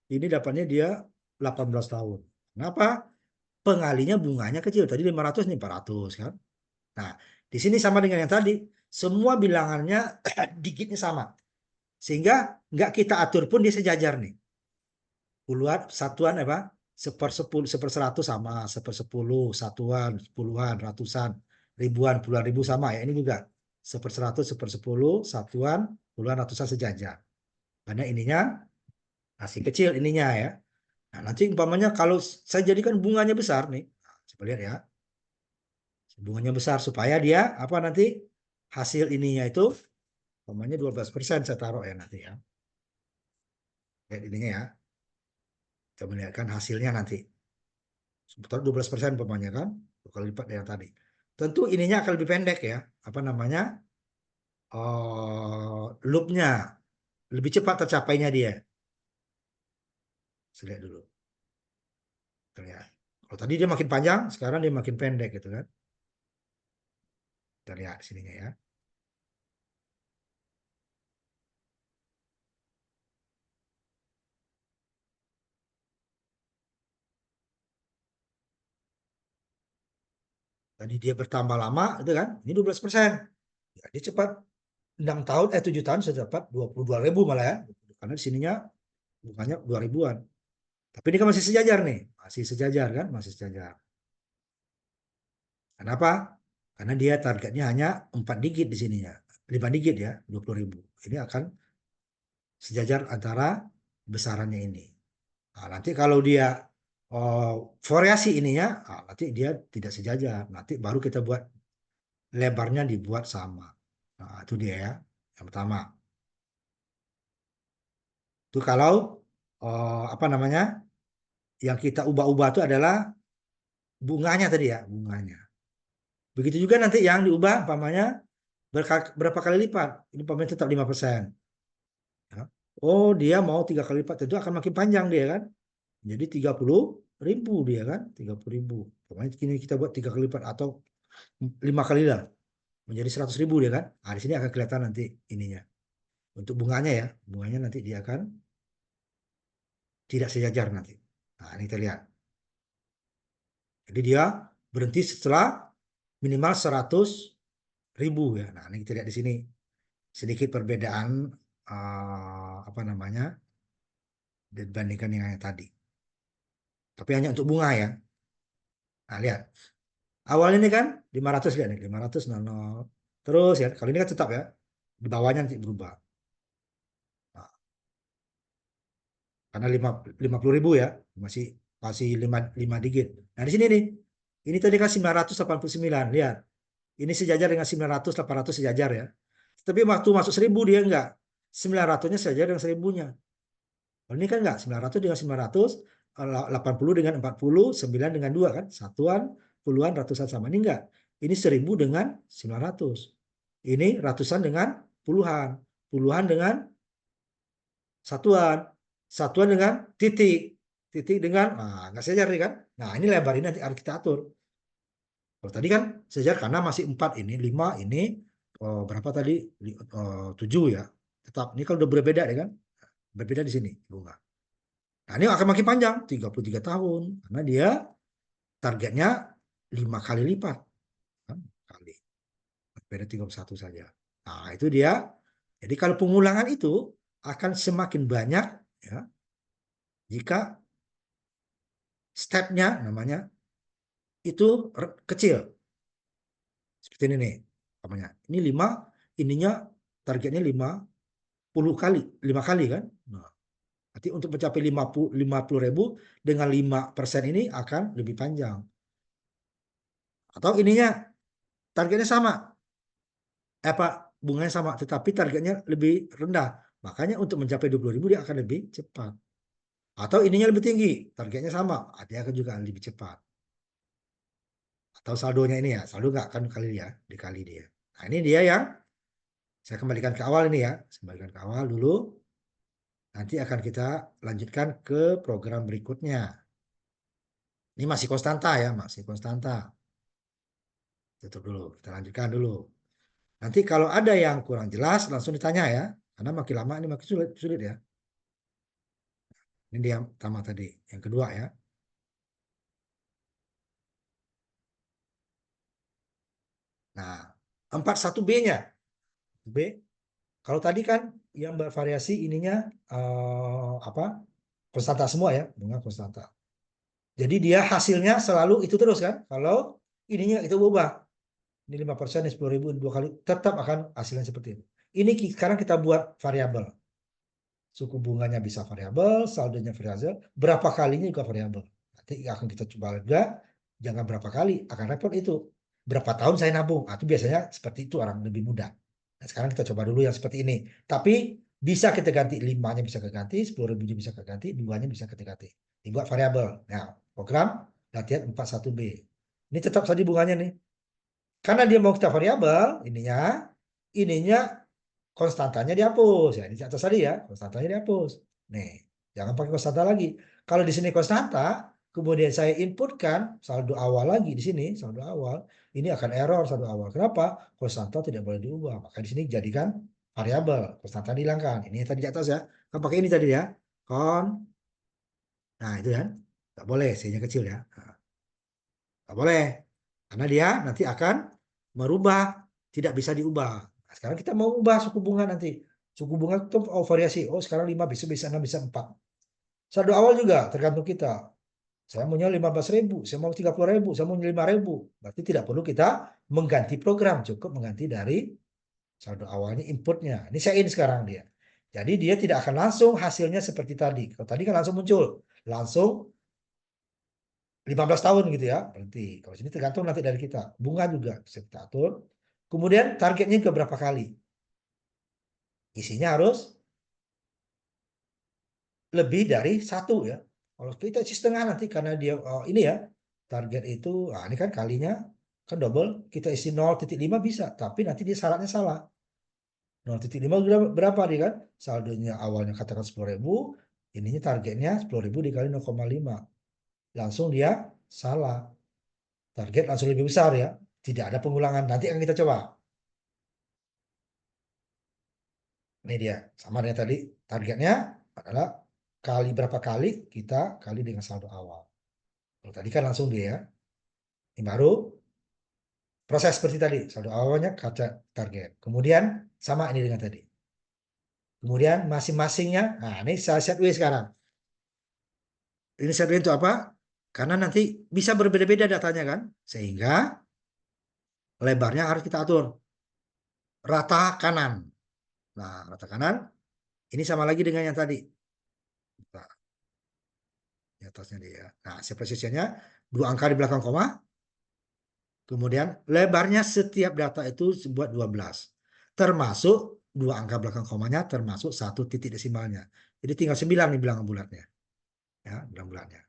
Ini dapatnya dia 18 tahun. Kenapa? Pengalinya bunganya kecil. Tadi 500 nih 400 kan. Nah, di sini sama dengan yang tadi. Semua bilangannya digitnya sama. Sehingga nggak kita atur pun dia sejajar nih. Puluhan, satuan apa? 1/10, 1/100 sama, 1/10, satuan, puluhan, ratusan, ribuan, puluhan ribu sama ya. Ini juga 1/100, 1/10, satuan, puluhan, ratusan sejajar. Karena ininya masih kecil ininya ya. Nah, nanti umpamanya kalau saya jadikan bunganya besar nih. Nah, coba lihat ya. Bunganya besar supaya dia apa nanti hasil ininya itu umpamanya 12% saya taruh ya nanti ya. Lihat ininya ya. Kita melihatkan hasilnya nanti. Sebetulnya 12% umpamanya kan. 2 kali lipat dari yang tadi. Tentu ininya akan lebih pendek ya. Apa namanya? Loopnya. Lebih cepat tercapainya dia. Saya lihat dulu. Kita lihat. Kalau tadi dia makin panjang, sekarang dia makin pendek gitu kan. Kita lihat sininya ya. Tadi dia bertambah lama itu kan. Ini 12%. Ya, dia cepat. 6 tahun, 7 tahun sudah dapat 22.000 malah ya. Karena di sininya bukannya 2.000-an. Tapi ini kan masih sejajar nih. Masih sejajar kan, masih sejajar. Kenapa? Karena dia targetnya hanya 4 digit di sininya. 5 digit ya, 20.000. Ini akan sejajar antara besarannya ini. Nah, nanti kalau dia variasi ininya, nanti dia tidak sejajar. Nanti baru kita buat lebarnya dibuat sama. Nah, itu dia ya. Yang pertama. Itu kalau apa namanya? Yang kita ubah-ubah itu adalah bunganya tadi ya, bunganya. Begitu juga nanti yang diubah umpamanya berapa kali lipat. Ini umpamanya tetap 5%. Ya. Oh, dia mau 3 kali lipat, tentu akan makin panjang dia kan. Jadi 30.000 dia kan, 30.000. Pokoknya ini kita buat 3 kali lipat atau 5 kali lah. Menjadi 100.000 dia kan. Nah, di sini akan kelihatan nanti ininya. Untuk bunganya ya, bunganya nanti dia akan tidak sejajar nanti. Nah, ini kita lihat. Jadi dia berhenti setelah minimal 100.000 ya. Nah, ini kita lihat di sini sedikit perbedaan apa namanya dibandingkan dengan yang tadi. Tapi hanya untuk bunga ya. Nah, lihat. Awal ini kan 500 lihat nih, 500 00. Terus ya, kali ini kan tetap ya. Di bawahnya nanti berubah. Nah, karena 50.000 ya, masih 5 digit. Nah, di sini nih. Ini tadi kan 989, lihat. Ini sejajar dengan 900, 800 sejajar ya. Tapi waktu masuk 1000 dia enggak. 900-nya sejajar dengan 1000-nya. Kalau ini kan enggak, 900 dengan 900, 80 dengan 40, 9 dengan 2 kan. Satuan, puluhan, ratusan sama. Ini enggak. Ini 1000 dengan 900. Ini ratusan dengan puluhan. Puluhan dengan satuan. Satuan dengan titik. Titik dengan, enggak sejajar nih kan. Nah, ini lebar ini nanti harus kita atur. Kalau tadi kan sejajar karena masih 4 ini, 5 ini, berapa tadi? 7 ya. Tetap. Ini kalau udah berbeda ya kan. Berbeda di sini bunga. Nah, ini akan makin panjang, 33 tahun. Karena dia targetnya 5 kali lipat. Kan? Kali. Beda 31 saja. Nah, itu dia. Jadi kalau pengulangan itu akan semakin banyak ya, jika stepnya namanya itu kecil. Seperti ini nih. Namanya. Ini 5, ininya targetnya 50 kali, 5 kali kan. Nah, nanti untuk mencapai 50.000 dengan 5% ini akan lebih panjang. Atau ininya targetnya sama, bunganya sama, tetapi targetnya lebih rendah. Makanya untuk mencapai 20.000 dia akan lebih cepat. Atau ininya lebih tinggi, targetnya sama, dia akan juga lebih cepat. Atau saldonya ini ya, saldo nggak akan dikali dia. Nah ini dia yang saya kembalikan ke awal ini ya, kembalikan ke awal dulu. Nanti akan kita lanjutkan ke program berikutnya. Ini masih konstanta ya, masih konstanta. Tutup dulu, kita lanjutkan dulu. Nanti kalau ada yang kurang jelas langsung ditanya ya, karena makin lama ini makin sulit ya. Ini dia pertama tadi, yang kedua ya. Nah, 41B-nya. B, kalau tadi kan yang bervariasi ininya konstanta semua ya, bunga konstanta. Jadi dia hasilnya selalu itu terus kan. Kalau ininya itu berubah. Ini 5%, ini 10.000, 2 kali, tetap akan hasilnya seperti itu. Ini sekarang kita buat variabel. Suku bunganya bisa variabel, saldonya variabel, berapa kalinya juga variabel. Nanti akan kita coba juga, jangan berapa kali, akan repot itu. Berapa tahun saya nabung, itu biasanya seperti itu orang lebih mudah. Nah, sekarang kita coba dulu yang seperti ini. Tapi bisa kita ganti, 5-nya bisa keganti, 10.000-nya bisa keganti, 2-nya bisa kita ganti. Dibuat variabel. Nah, program latihan 41B. Ini tetap saja bunganya nih. Karena dia mau kita variabel, ininya konstantanya dihapus. Ya, di atas tadi ya, konstantanya dihapus. Nih, jangan pakai konstanta lagi. Kalau di sini konstanta, kemudian saya inputkan saldo awal lagi di sini, saldo awal, ini akan error saldo awal. Kenapa? Konstanta tidak boleh diubah. Maka di sini jadikan variabel, konstanta dihilangkan. Ini tadi di atas ya. Kan pakai ini tadi ya. Nah, itu kan. Nggak boleh, C-nya kecil ya. Nah, nggak boleh. Karena dia nanti akan merubah, tidak bisa diubah. Nah, sekarang kita mau ubah suku bunga nanti. Suku bunga itu variasi. Oh, sekarang 5, bisa 6, bisa 4. Saldo awal juga tergantung kita. Saya maunya 15.000, saya mau 30.000, saya mau 5.000. Berarti tidak perlu kita mengganti program, cukup mengganti dari saldo awalnya, inputnya. Ini saya in sekarang dia. Jadi dia tidak akan langsung hasilnya seperti tadi. Kalau tadi kan langsung muncul, langsung 15 tahun gitu ya, berarti. Kalau sini tergantung nanti dari kita. Bunga juga bisa kita atur. Kemudian targetnya ke berapa kali. Isinya harus lebih dari 1 ya. Kalau kita isi setengah nanti karena dia ini ya, target itu, ini kan kalinya kan double, kita isi 0,5 bisa, tapi nanti dia syaratnya salah. 0,5 berapa dia kan? Saldonya awalnya katakan 10.000, ininya targetnya 10.000 dikali 0,5. Langsung dia salah. Target langsung lebih besar ya. Tidak ada pengulangan. Nanti akan kita coba. Ini dia. Sama dengan tadi. Targetnya adalah kali berapa kali kita kali dengan saldo awal. Kalau tadi kan langsung dia ya. Ini baru proses seperti tadi. Saldo awalnya kaca target. Kemudian sama ini dengan tadi. Kemudian masing-masingnya. Nah ini saya set W sekarang. Ini set W itu apa? Karena nanti bisa berbeda-beda datanya kan. Sehingga lebarnya harus kita atur. Rata kanan. Nah, rata kanan ini sama lagi dengan yang tadi. Nah, di atasnya dia. Nah, sepresisionnya 2 angka di belakang koma. Kemudian lebarnya setiap data itu buat 12. Termasuk 2 angka belakang komanya, termasuk 1 titik desimalnya. Jadi tinggal 9 nih bilangan bulatnya. Ya, bilangan bulatnya.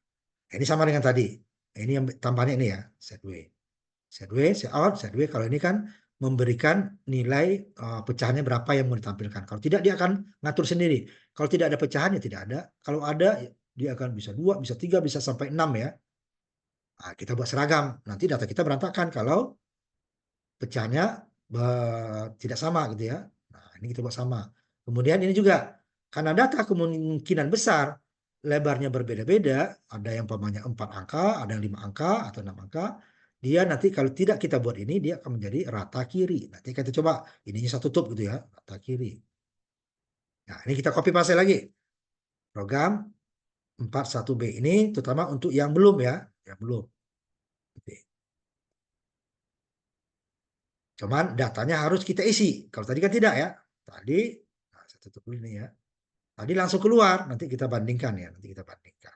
Ini sama dengan tadi. Ini yang tambahnya ini ya, set W. Set W, set out, set W. Kalau ini kan memberikan nilai pecahannya berapa yang mau ditampilkan. Kalau tidak dia akan ngatur sendiri. Kalau tidak ada pecahannya tidak ada. Kalau ada dia akan bisa 2, bisa 3, bisa sampai 6 ya. Nah, kita buat seragam. Nanti data kita berantakan kalau pecahannya tidak sama gitu ya. Nah, ini kita buat sama. Kemudian ini juga karena data kemungkinan besar lebarnya berbeda-beda, ada yang pamannya 4 angka, ada yang 5 angka atau 6 angka. Dia nanti kalau tidak kita buat ini dia akan menjadi rata kiri. Nanti kita coba ininya saya tutup gitu ya, rata kiri. Nah, ini kita copy paste lagi. Program 41B ini terutama untuk yang belum ya, yang belum. Oke. Cuman datanya harus kita isi. Kalau tadi kan tidak ya. Tadi, nah, saya tutup dulu nih ya. Tadi langsung keluar. Nanti kita bandingkan ya. Nanti kita bandingkan.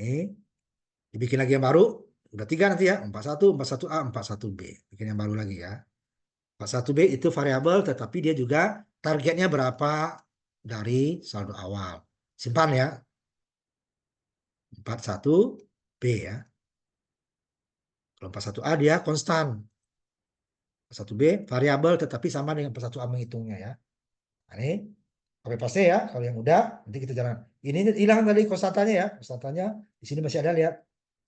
Ini dibikin lagi yang baru. Udah 3 nanti ya. 41, 41A, 41B. Bikin yang baru lagi ya. 41B itu variabel, tetapi dia juga targetnya berapa dari saldo awal. Simpan ya. 41B ya. Kalau 41A dia konstan. 41B variabel tetapi sama dengan 41A menghitungnya ya. Nah, ini copy paste ya. Kalau yang udah nanti kita jalan. Ini hilang tadi konstantanya ya. Konstantanya di sini masih ada, lihat.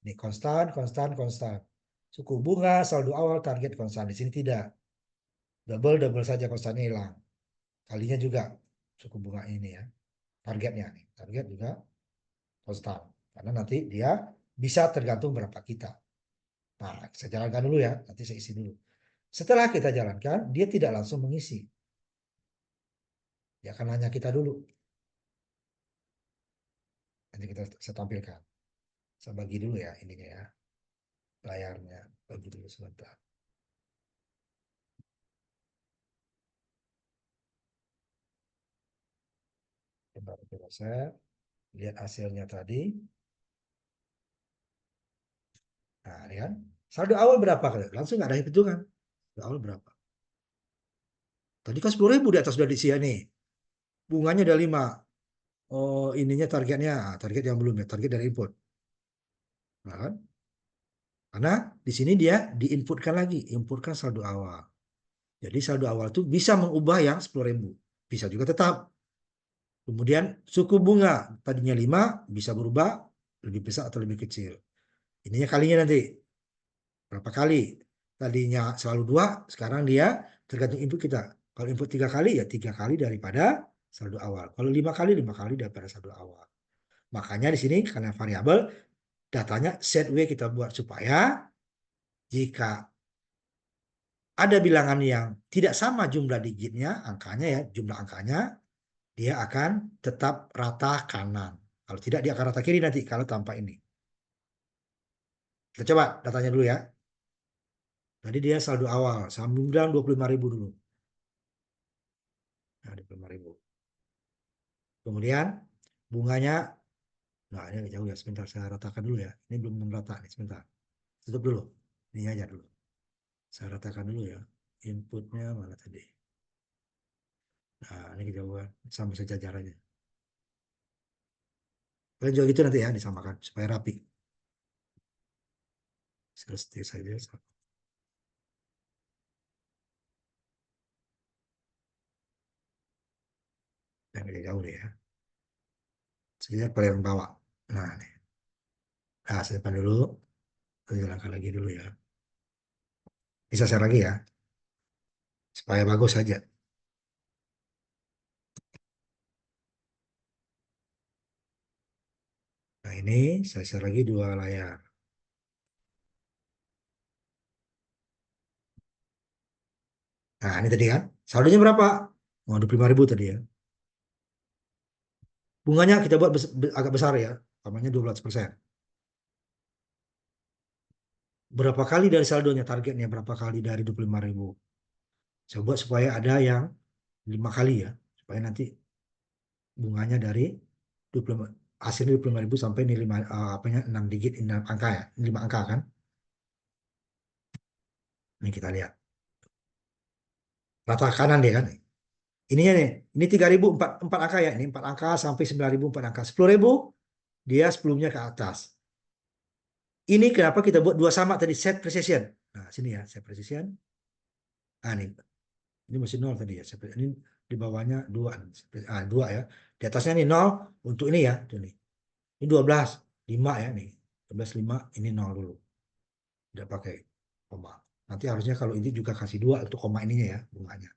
Ini konstan, konstan, konstan. Suku bunga, saldo awal, target konstan. Di sini tidak. Double saja konstannya hilang. Kalinya juga suku bunga ini ya. Targetnya nih. Target juga konstan. Karena nanti dia bisa tergantung berapa kita. Nah, saya jalankan dulu ya. Nanti saya isi dulu. Setelah kita jalankan, dia tidak langsung mengisi. Dia akan nanya kita dulu. Nanti saya tampilkan. Saya bagi dulu ya ininya ya. Layarnya. Bagi dulu sebentar. Coba saya lihat hasilnya tadi. Nah, lihat. Saldo awal berapa? Langsung nggak ada hitungan. Saldo awal berapa? Tadi kan 10.000 di atas sudah diisi nih. Bunganya udah 5. Oh, ininya targetnya. Target yang belum ya. Target dari input. Nah, kan? Karena di sini dia diinputkan lagi. Inputkan saldo awal. Jadi saldo awal itu bisa mengubah yang 10.000. Bisa juga tetap. Kemudian suku bunga tadinya 5 bisa berubah lebih besar atau lebih kecil. Ininya kalinya nanti. Berapa kali? Tadinya selalu 2, sekarang dia tergantung input kita. Kalau input 3 kali ya 3 kali daripada saldo awal. Kalau 5 kali 5 kali daripada saldo awal. Makanya di sini karena variabel datanya set W kita buat supaya jika ada bilangan yang tidak sama jumlah digitnya, angkanya ya, jumlah angkanya, dia akan tetap rata kanan. Kalau tidak dia akan rata kiri nanti kalau tanpa ini. Kita coba datanya dulu ya. Tadi dia saldo awal, sambil bilang 25.000 dulu. Nah, 25.000. Kemudian bunganya, nah ini agak jauh ya, sebentar saya ratakan dulu ya. Ini belum merata nih, sebentar. Tutup dulu, ini aja dulu. Saya ratakan dulu ya. Inputnya mana tadi? Nah, ini kejauhan, sama sejajar aja. Kalian juga gitu nanti ya, disamakan supaya rapi. Selesai saja. Dan agak jauh deh ya. Sebenarnya paling bawah. Nah, nih. Nah, saya depan dulu. Saya jalankan lagi dulu ya. Bisa share lagi ya. Supaya bagus saja. Nah, ini saya share lagi 2 layar. Nah, ini tadi kan. Saldonya berapa? Oh, 25.000 tadi ya. Bunganya kita buat agak besar ya. Namanya 12%. Berapa kali dari saldonya targetnya? Berapa kali dari 25.000? Saya buat supaya ada yang 5 kali ya. Supaya nanti bunganya dari 25, hasilnya 25.000 sampai ini 5, 6 digit, 6 angka ya. 5 angka kan. Ini kita lihat. Rata kanan dia kan. Ininya nih, ini 3.000 4 angka ya. Ini 4 angka sampai 9.000 4 angka. 10.000 dia sebelumnya ke atas. Ini kenapa kita buat 2 sama tadi, set precision. Nah, sini ya, set precision. Nah, ini masih 0 tadi ya. Ini di bawahnya 2. 2 ya. Di atasnya nih 0 untuk ini ya. Ini 12, 5 ya nih. 12, 5, ini 0 dulu. Tidak pakai koma. Nanti harusnya kalau ini juga kasih 2 untuk koma ininya ya, bunganya.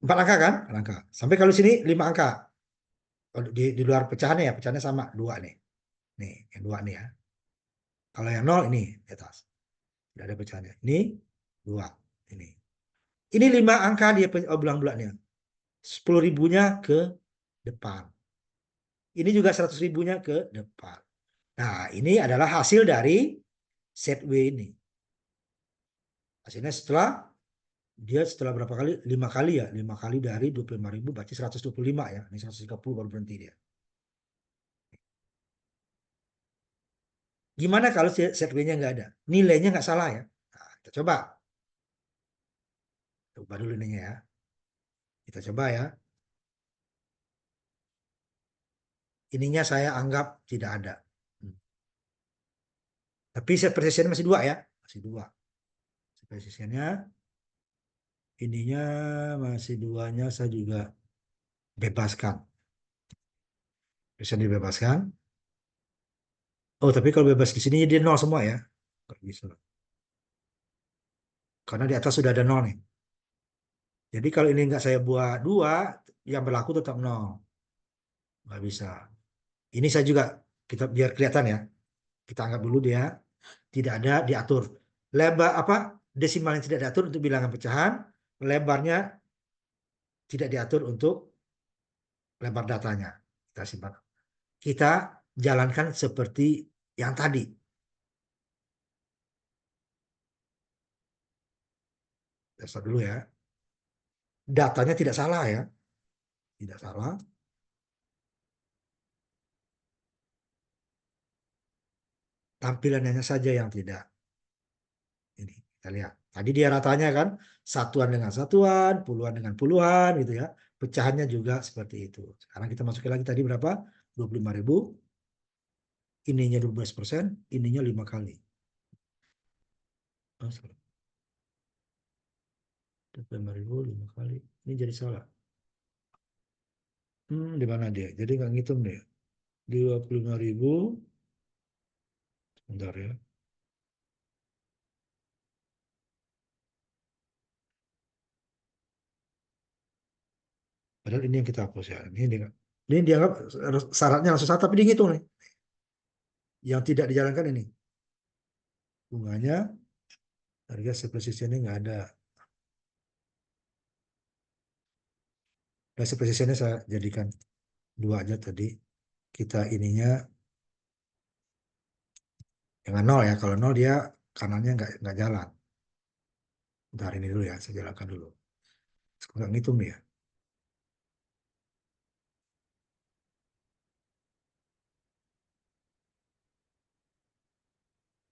4 angka kan? 4 angka. Sampai kalau sini 5 angka. Di luar pecahannya ya, pecahannya sama 2 nih. Nih, yang 2 nih ya. Kalau yang 0 ini di atas. Tidak ada pecahannya. Ini 2. Ini. Ini 5 angka dia bulan-bulannya. 10.000-nya ke depan. Ini juga 100.000-nya ke depan. Nah, ini adalah hasil dari set W ini. Hasilnya setelah berapa kali? 5 kali ya. 5 kali dari 25.000 berarti 125 ya. Ini 130 baru berhenti dia. Gimana kalau set W-nya nggak ada? Nilainya nggak salah ya. Nah, kita coba. Coba dulu ininya ya. Kita coba ya. Ininya saya anggap tidak ada. Hmm. Tapi set precision masih 2 ya. Masih 2. Set precisionnya ininya masih 2-nya saya juga bebaskan. Bisa dibebaskan. Oh, tapi kalau bebas di sini dia nol semua ya. Nggak bisa. Karena di atas sudah ada nol nih. Jadi kalau ini nggak saya buat 2, yang berlaku tetap nol. Nggak bisa. Ini saya juga, kita biar kelihatan ya. Kita anggap dulu dia tidak ada diatur. Lebar apa? Desimal yang tidak diatur untuk bilangan pecahan. Lebarnya tidak diatur untuk lebar datanya. Kita simpan. Kita jalankan seperti yang tadi. Kita start dulu ya. Datanya tidak salah ya. Tidak salah. Tampilannya saja yang tidak. Ini kita lihat. Tadi dia ratanya kan satuan dengan satuan, puluhan dengan puluhan gitu ya. Pecahannya juga seperti itu. Sekarang kita masukin lagi tadi berapa? 25.000. Ininya 12%, ininya 5 kali. Oh, salah. 25.000 5 kali. Ini jadi salah. Di mana dia? Jadi nggak ngitung deh. 25.000. Bentar ya. Padahal ini yang kita hapus ya. Ini dianggap syaratnya langsung salah, tapi dia ngitung nih. Yang tidak dijalankan ini. Bunganya, harga sepresisinya nggak ada. Dan sepresisinya saya jadikan 2 aja tadi. Kita ininya dengan 0 ya. Kalau 0 dia kanannya nggak jalan. Bentar ini dulu ya, saya jalankan dulu. Nggak ngitung dia.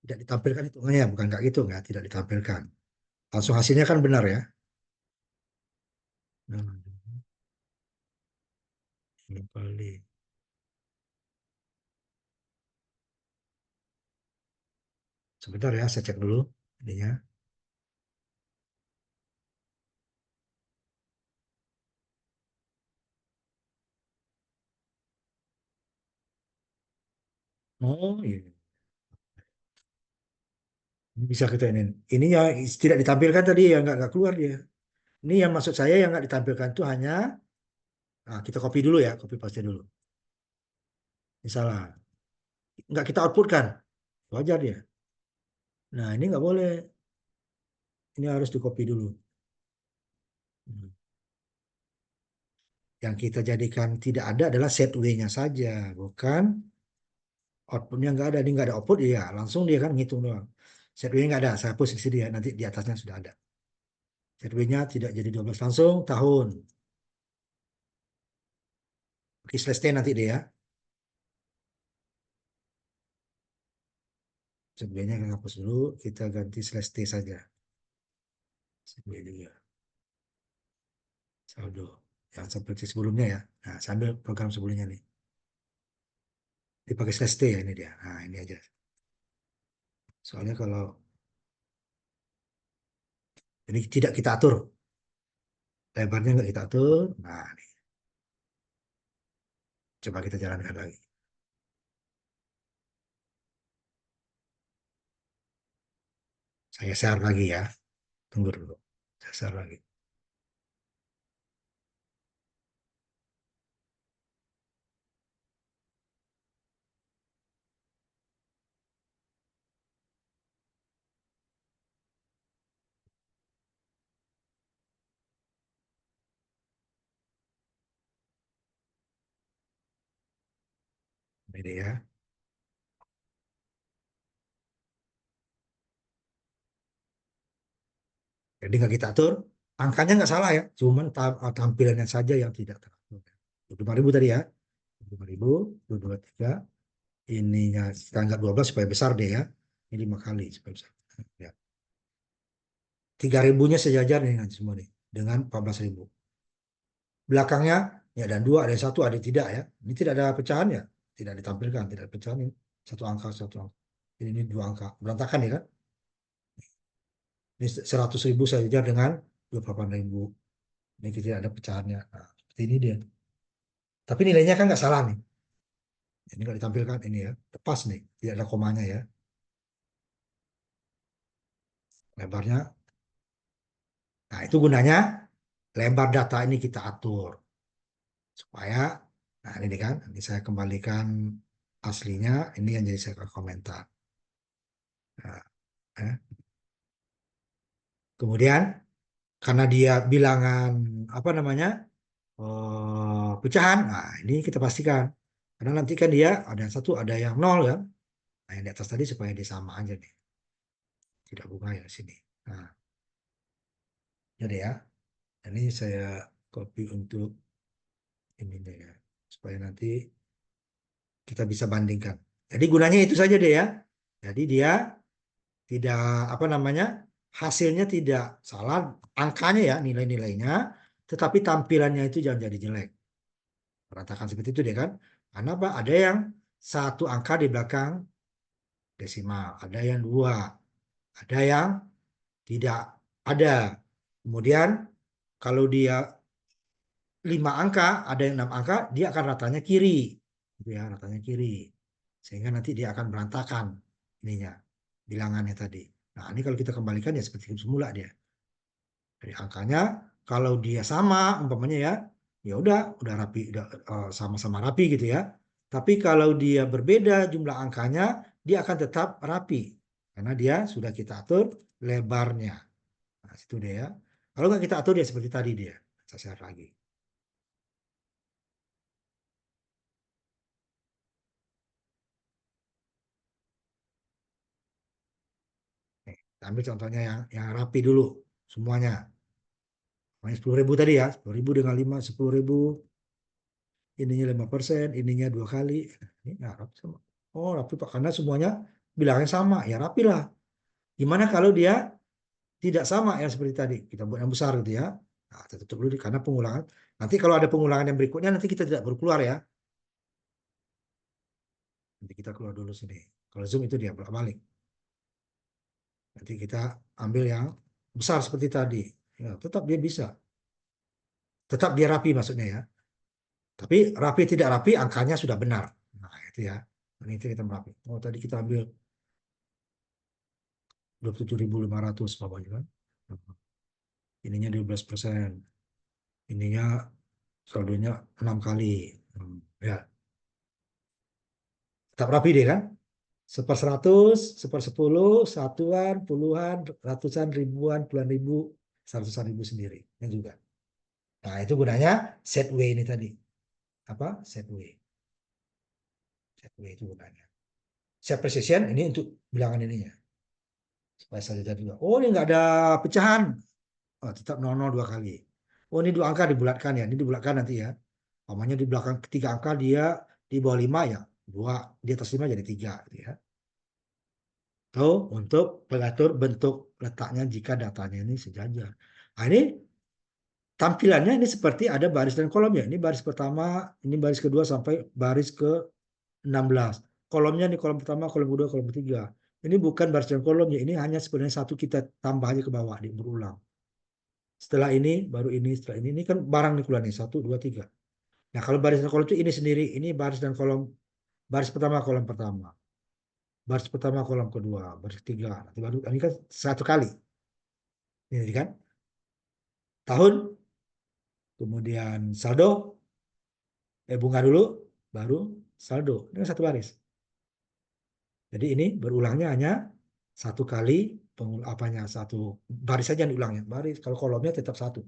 Tidak ditampilkan hitungannya, bukan nggak gitu, nggak, tidak ditampilkan. Langsung hasilnya kan benar ya. Nah, ini kali. Sebentar ya, saya cek dulu ininya. Oh iya, ini bisa kita ini. Ini yang tidak ditampilkan tadi yang nggak keluar dia. Ini yang maksud saya yang nggak ditampilkan itu hanya, nah, kita copy dulu ya, copy paste dulu. Misalnya, nggak kita output kan, wajar dia. Nah ini nggak boleh, ini harus di copy dulu. Yang kita jadikan tidak ada adalah set W-nya saja, bukan outputnya nggak ada. Ini nggak ada output, ya langsung dia kan ngitung doang. Set W-nya nggak ada, saya hapus di sini ya, nanti di atasnya sudah ada. Set W-nya tidak jadi 12 langsung, tahun. Oke, slash T nanti dia ya. Set W-nya kita hapus dulu, kita ganti slash T saja. Set W juga. Saldo. Yang seperti sebelumnya ya. Nah, sambil program sebelumnya nih. Dipakai slash T ya ini dia. Nah, ini aja. Soalnya kalau ini tidak kita atur. Lebarnya nggak kita atur. Nah, nih. Coba kita jalankan lagi. Saya share lagi ya. Tunggu dulu. Saya share lagi. Ini dia ya. Jadi nggak kita atur, angkanya nggak salah ya, cuman tampilannya saja yang tidak teratur. 25.000 tadi ya, 25.000, 223, ininya kita anggap 12 supaya besar deh ya, ini 5 kali supaya besar. Ya. 3.000-nya sejajar nih nanti semua nih, dengan 14.000. Belakangnya ya dan 2, ada 1, ada tidak ya. Ini tidak ada pecahan ya, tidak ditampilkan, tidak ada pecahan ini. Satu angka, satu angka. Ini 2 angka, berantakan ya kan. Ini 100.000 sejajar dengan 28.000. Ini tidak ada pecahannya. Nah, seperti ini dia. Tapi nilainya kan nggak salah nih. Ini nggak ditampilkan ini ya, pas nih, tidak ada komanya ya. Lebarnya. Nah, itu gunanya lebar data ini kita atur supaya, nah ini kan, ini saya kembalikan aslinya, ini yang jadi saya komentar. Nah, ya. Kemudian karena dia bilangan apa namanya pecahan, nah ini kita pastikan karena nanti kan dia ada yang 1, ada yang 0 ya. Nah yang di atas tadi supaya dia sama aja nih, tidak bunga ya sini. Nah jadi ya, ini saya copy untuk ininya ya supaya nanti kita bisa bandingkan. Jadi gunanya itu saja deh ya. Jadi dia tidak apa namanya, hasilnya tidak salah, angkanya ya, nilai-nilainya, tetapi tampilannya itu jangan jadi jelek. Berantakan seperti itu deh kan. Karena apa? Ada yang 1 angka di belakang desimal, ada yang 2, ada yang tidak ada. Kemudian kalau dia 5 angka, ada yang 6 angka, dia akan ratanya kiri. Gitu ya, ratanya kiri. Sehingga nanti dia akan berantakan ininya, bilangannya tadi. Nah, ini kalau kita kembalikan ya seperti semula dia. Jadi angkanya kalau dia sama umpamanya ya, ya udah rapi, udah sama-sama rapi gitu ya. Tapi kalau dia berbeda jumlah angkanya, dia akan tetap rapi karena dia sudah kita atur lebarnya. Nah, situ dia ya. Kalau nggak kita atur ya seperti tadi dia. Saya share lagi. Nih, kita ambil contohnya yang rapi dulu semuanya. 10.000 tadi ya, 10.000 dengan 5, 10.000. Ininya 5%, ininya 2 kali. Ini nggak rapi sama. Oh, rapi Pak, karena semuanya bilangnya sama. Ya rapi lah. Gimana kalau dia tidak sama ya seperti tadi? Kita buat yang besar gitu ya. Nah, kita tutup dulu karena pengulangan. Nanti kalau ada pengulangan yang berikutnya, nanti kita tidak baru keluar ya. Nanti kita keluar dulu sini. Kalau zoom itu dia bolak-balik. Nanti kita ambil yang besar seperti tadi. Ya, tetap dia bisa. Tetap dia rapi maksudnya ya. Tapi rapi tidak rapi, angkanya sudah benar. Nah, itu ya. Ini kita merapi. Oh, tadi kita ambil 27.500 bawahnya kan. Ininya 12%. Ininya saldonya 6 kali. Ya. Tetap rapi deh kan. 1/100, 1/10, satuan, puluhan, ratusan, ribuan, puluhan ribu, seratusan ribu sendiri. Ini juga. Nah, itu gunanya set way ini tadi. Apa? Set way. Set way itu gunanya. Set precision ini untuk bilangan ininya. Supaya saja juga. Oh, ini nggak ada pecahan. Oh, tetap 00 2 kali. Oh, ini 2 angka dibulatkan ya. Ini dibulatkan nanti ya. Namanya di belakang 3 angka dia di bawah 5 ya. 2, di atas 5 jadi 3 gitu ya. Atau untuk pengatur bentuk letaknya jika datanya ini sejajar. Nah, ini tampilannya ini seperti ada baris dan kolom ya. Ini baris pertama, ini baris kedua sampai baris ke-16. Kolomnya ini kolom pertama, kolom kedua, kolom ketiga. Ini bukan baris dan kolomnya, ini hanya sebenarnya satu kita tambah aja ke bawah, berulang. Setelah ini, baru ini, setelah ini kan barang nih keluar nih, 1, 2, 3. Nah, kalau baris dan kolom itu ini sendiri, ini baris dan kolom, baris pertama, kolom pertama. Baris pertama, kolom kedua, baris ketiga. Nanti baru, ini kan 1 kali. Ini kan. Tahun, kemudian saldo, bunga dulu, baru saldo. Ini kan 1 baris. Jadi ini berulangnya hanya 1 kali, apanya, 1 baris saja yang diulangnya. Baris, kalau kolomnya tetap 1.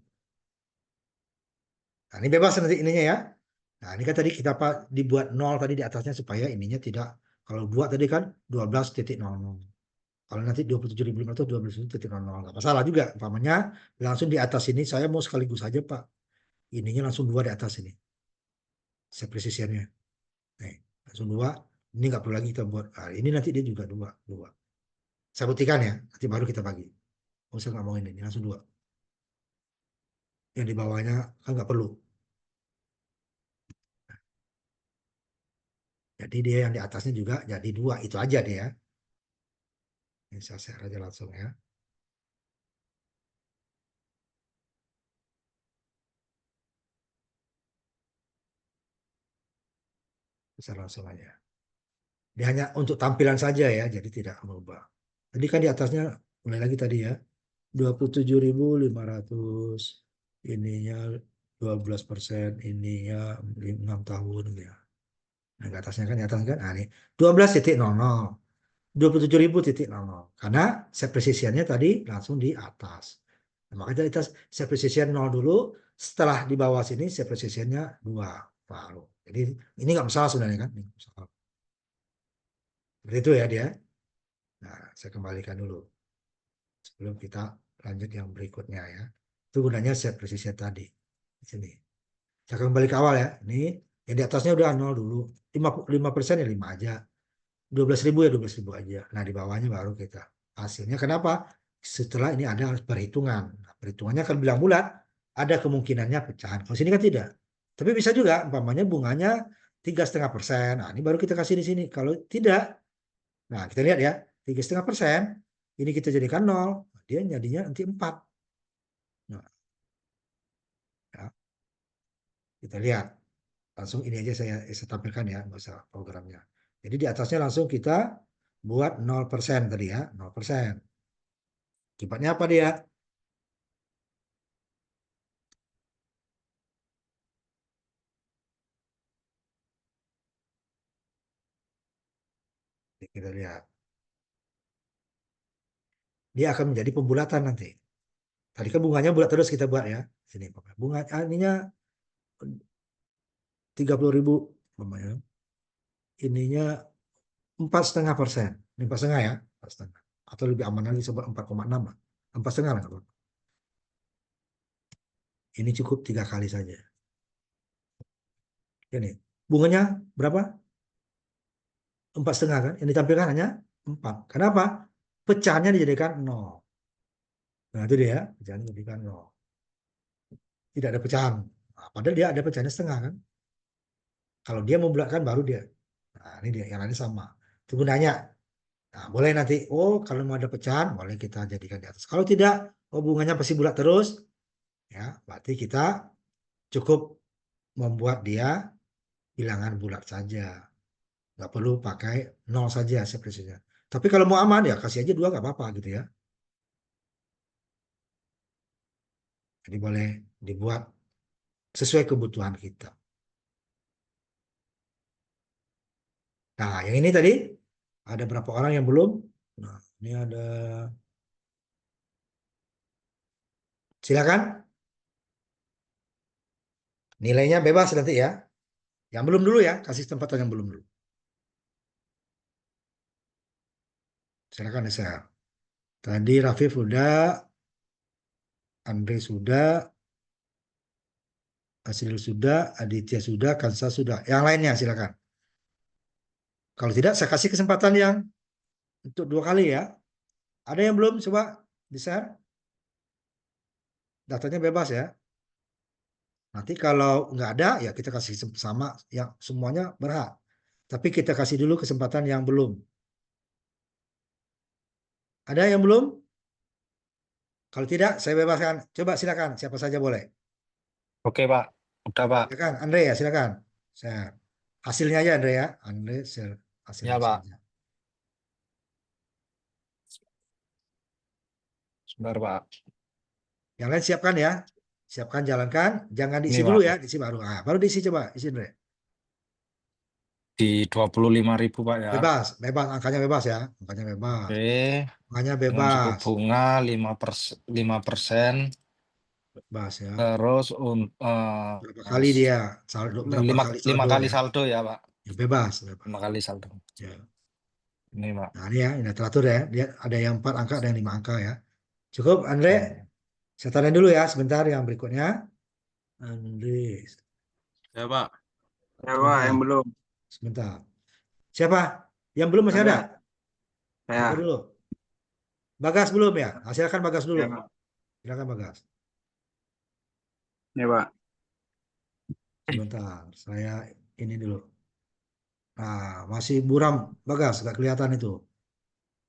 Nah, ini bebas nanti ininya ya. Nah, ini kan tadi kita dibuat 0 tadi di atasnya supaya ininya tidak, kalau buat tadi kan 12.00. Kalau nanti 27.500, 12.000.00 nggak masalah juga. Umpamanya langsung di atas ini saya mau sekaligus aja Pak. Ininya langsung 2 di atas ini. Sepresisiannya. Nih, langsung 2. Ini nggak perlu lagi kita buat. Nah, ini nanti dia juga 2. Saya buktikan ya. Nanti baru kita bagi. Oh, saya nggak mau ini langsung 2. Yang di bawahnya kan nggak perlu. Jadi dia yang di atasnya juga jadi 2. Itu aja dia. Ini saya share aja langsung ya. Bisa langsung aja. Dia hanya untuk tampilan saja ya, jadi tidak merubah. Tadi kan di atasnya mulai lagi tadi ya, 27.500, ininya 12%, ininya 6 tahun ya. Nah, di atasnya kan di atas kan, nah, ini 12.00, 27.000.00. Karena sepresisiannya tadi langsung di atas. Nah, makanya di atas sepresisian 0 dulu, setelah di bawah sini sepresisiannya 2 baru. Jadi ini nggak masalah sebenarnya kan, ini nggak masalah. Seperti itu ya dia. Nah, saya kembalikan dulu sebelum kita lanjut yang berikutnya ya. Itu gunanya set presisian tadi di sini. Saya kembali ke awal ya. Ini yang di atasnya udah 0 dulu. 5% ya 5 aja. 12.000 ya 12.000 aja. Nah, di bawahnya baru kita hasilnya. Kenapa? Setelah ini ada perhitungan. Nah, perhitungannya akan bilang bulat. Ada kemungkinannya pecahan. Kalau sini kan tidak. Tapi bisa juga umpamanya bunganya 3,5%. Nah, ini baru kita kasih di sini. Kalau tidak, nah kita lihat ya, 3,5%. Ini kita jadikan 0. Dia jadinya nanti 4. Nah, ya. Kita lihat. Langsung ini aja saya tampilkan ya, nggak usah programnya. Jadi di atasnya langsung kita buat 0% tadi ya, 0%. Akibatnya apa dia? Kita lihat. Dia akan menjadi pembulatan nanti. Tadi kan bunganya bulat terus kita buat ya. Sini bunga ininya 30.000 lumayan. Ininya 4,5%. Ini 4,5 ya, 4,5. Atau lebih aman lagi sebut 4,6 lah. 4,5 lah. Ini cukup 3 kali saja. Ini bunganya berapa? 4,5 kan? Yang ditampilkan hanya 4. Kenapa? Pecahannya dijadikan 0. Nah itu dia, pecahannya dijadikan 0. Tidak ada pecahan. Nah, padahal dia ada pecahannya setengah kan? Kalau dia membulatkan baru dia. Nah ini dia, yang lainnya sama. Itu gunanya. Nah boleh nanti, oh kalau mau ada pecahan, boleh kita jadikan di atas. Kalau tidak, oh bunganya pasti bulat terus. Ya, berarti kita cukup membuat dia bilangan bulat saja. Nggak perlu pakai 0 saja sepertinya. Tapi kalau mau aman ya kasih aja 2 nggak apa-apa gitu ya. Jadi boleh dibuat sesuai kebutuhan kita. Nah, yang ini tadi ada berapa orang yang belum? Nah, ini ada. Silakan. Nilainya bebas nanti ya. Yang belum dulu ya, kasih kesempatan yang belum dulu. Silakan saya. Tadi Rafif sudah, Andre sudah, Asril sudah, Aditya sudah, Kansa sudah. Yang lainnya silakan. Kalau tidak, saya kasih kesempatan yang untuk 2 kali ya. Ada yang belum? Coba di-share. Datanya bebas ya. Nanti kalau nggak ada, ya kita kasih sama yang semuanya berhak. Tapi kita kasih dulu kesempatan yang belum. Ada yang belum? Kalau tidak, saya bebaskan. Coba silakan, siapa saja boleh. Oke, Pak. Udah, Pak. Silakan, Andre ya, silakan. Saya hasilnya aja Andre ya. Andre share hasilnya Ya, Pak. saja. Sebentar, Pak. Yang lain siapkan ya. Siapkan, jalankan. Jangan diisi Ini, dulu Pak. ya, diisi baru. Ah, baru diisi coba, isi Andre. Di 25.000, Pak ya. Bebas, bebas, angkanya bebas ya. Angkanya bebas. Oke. Angkanya Dengan suku bebas. bunga 5%. Bebas ya. Terus Berapa kali dia saldo, berapa kali 5 kali saldonya? saldo ya, Pak. Ya, bebas, bebas. 5 kali saldo. Ya. Ini Pak. Nah, ini ya, ini teratur ya. Dia ada yang 4 angka, ada yang 5 angka ya. Cukup, Andre? Saya tanya dulu ya, sebentar yang berikutnya. Andre, Saya Pak. Ya Pak, sebentar, yang belum. sebentar. Siapa? Yang belum masih ada? Saya. Siapa dulu? Bagas belum ya? Nah, silakan Bagas dulu. Ya Pak. Silakan Bagas. Ya Pak. Sebentar, saya ini dulu. Nah, masih buram Bagas, nggak kelihatan itu.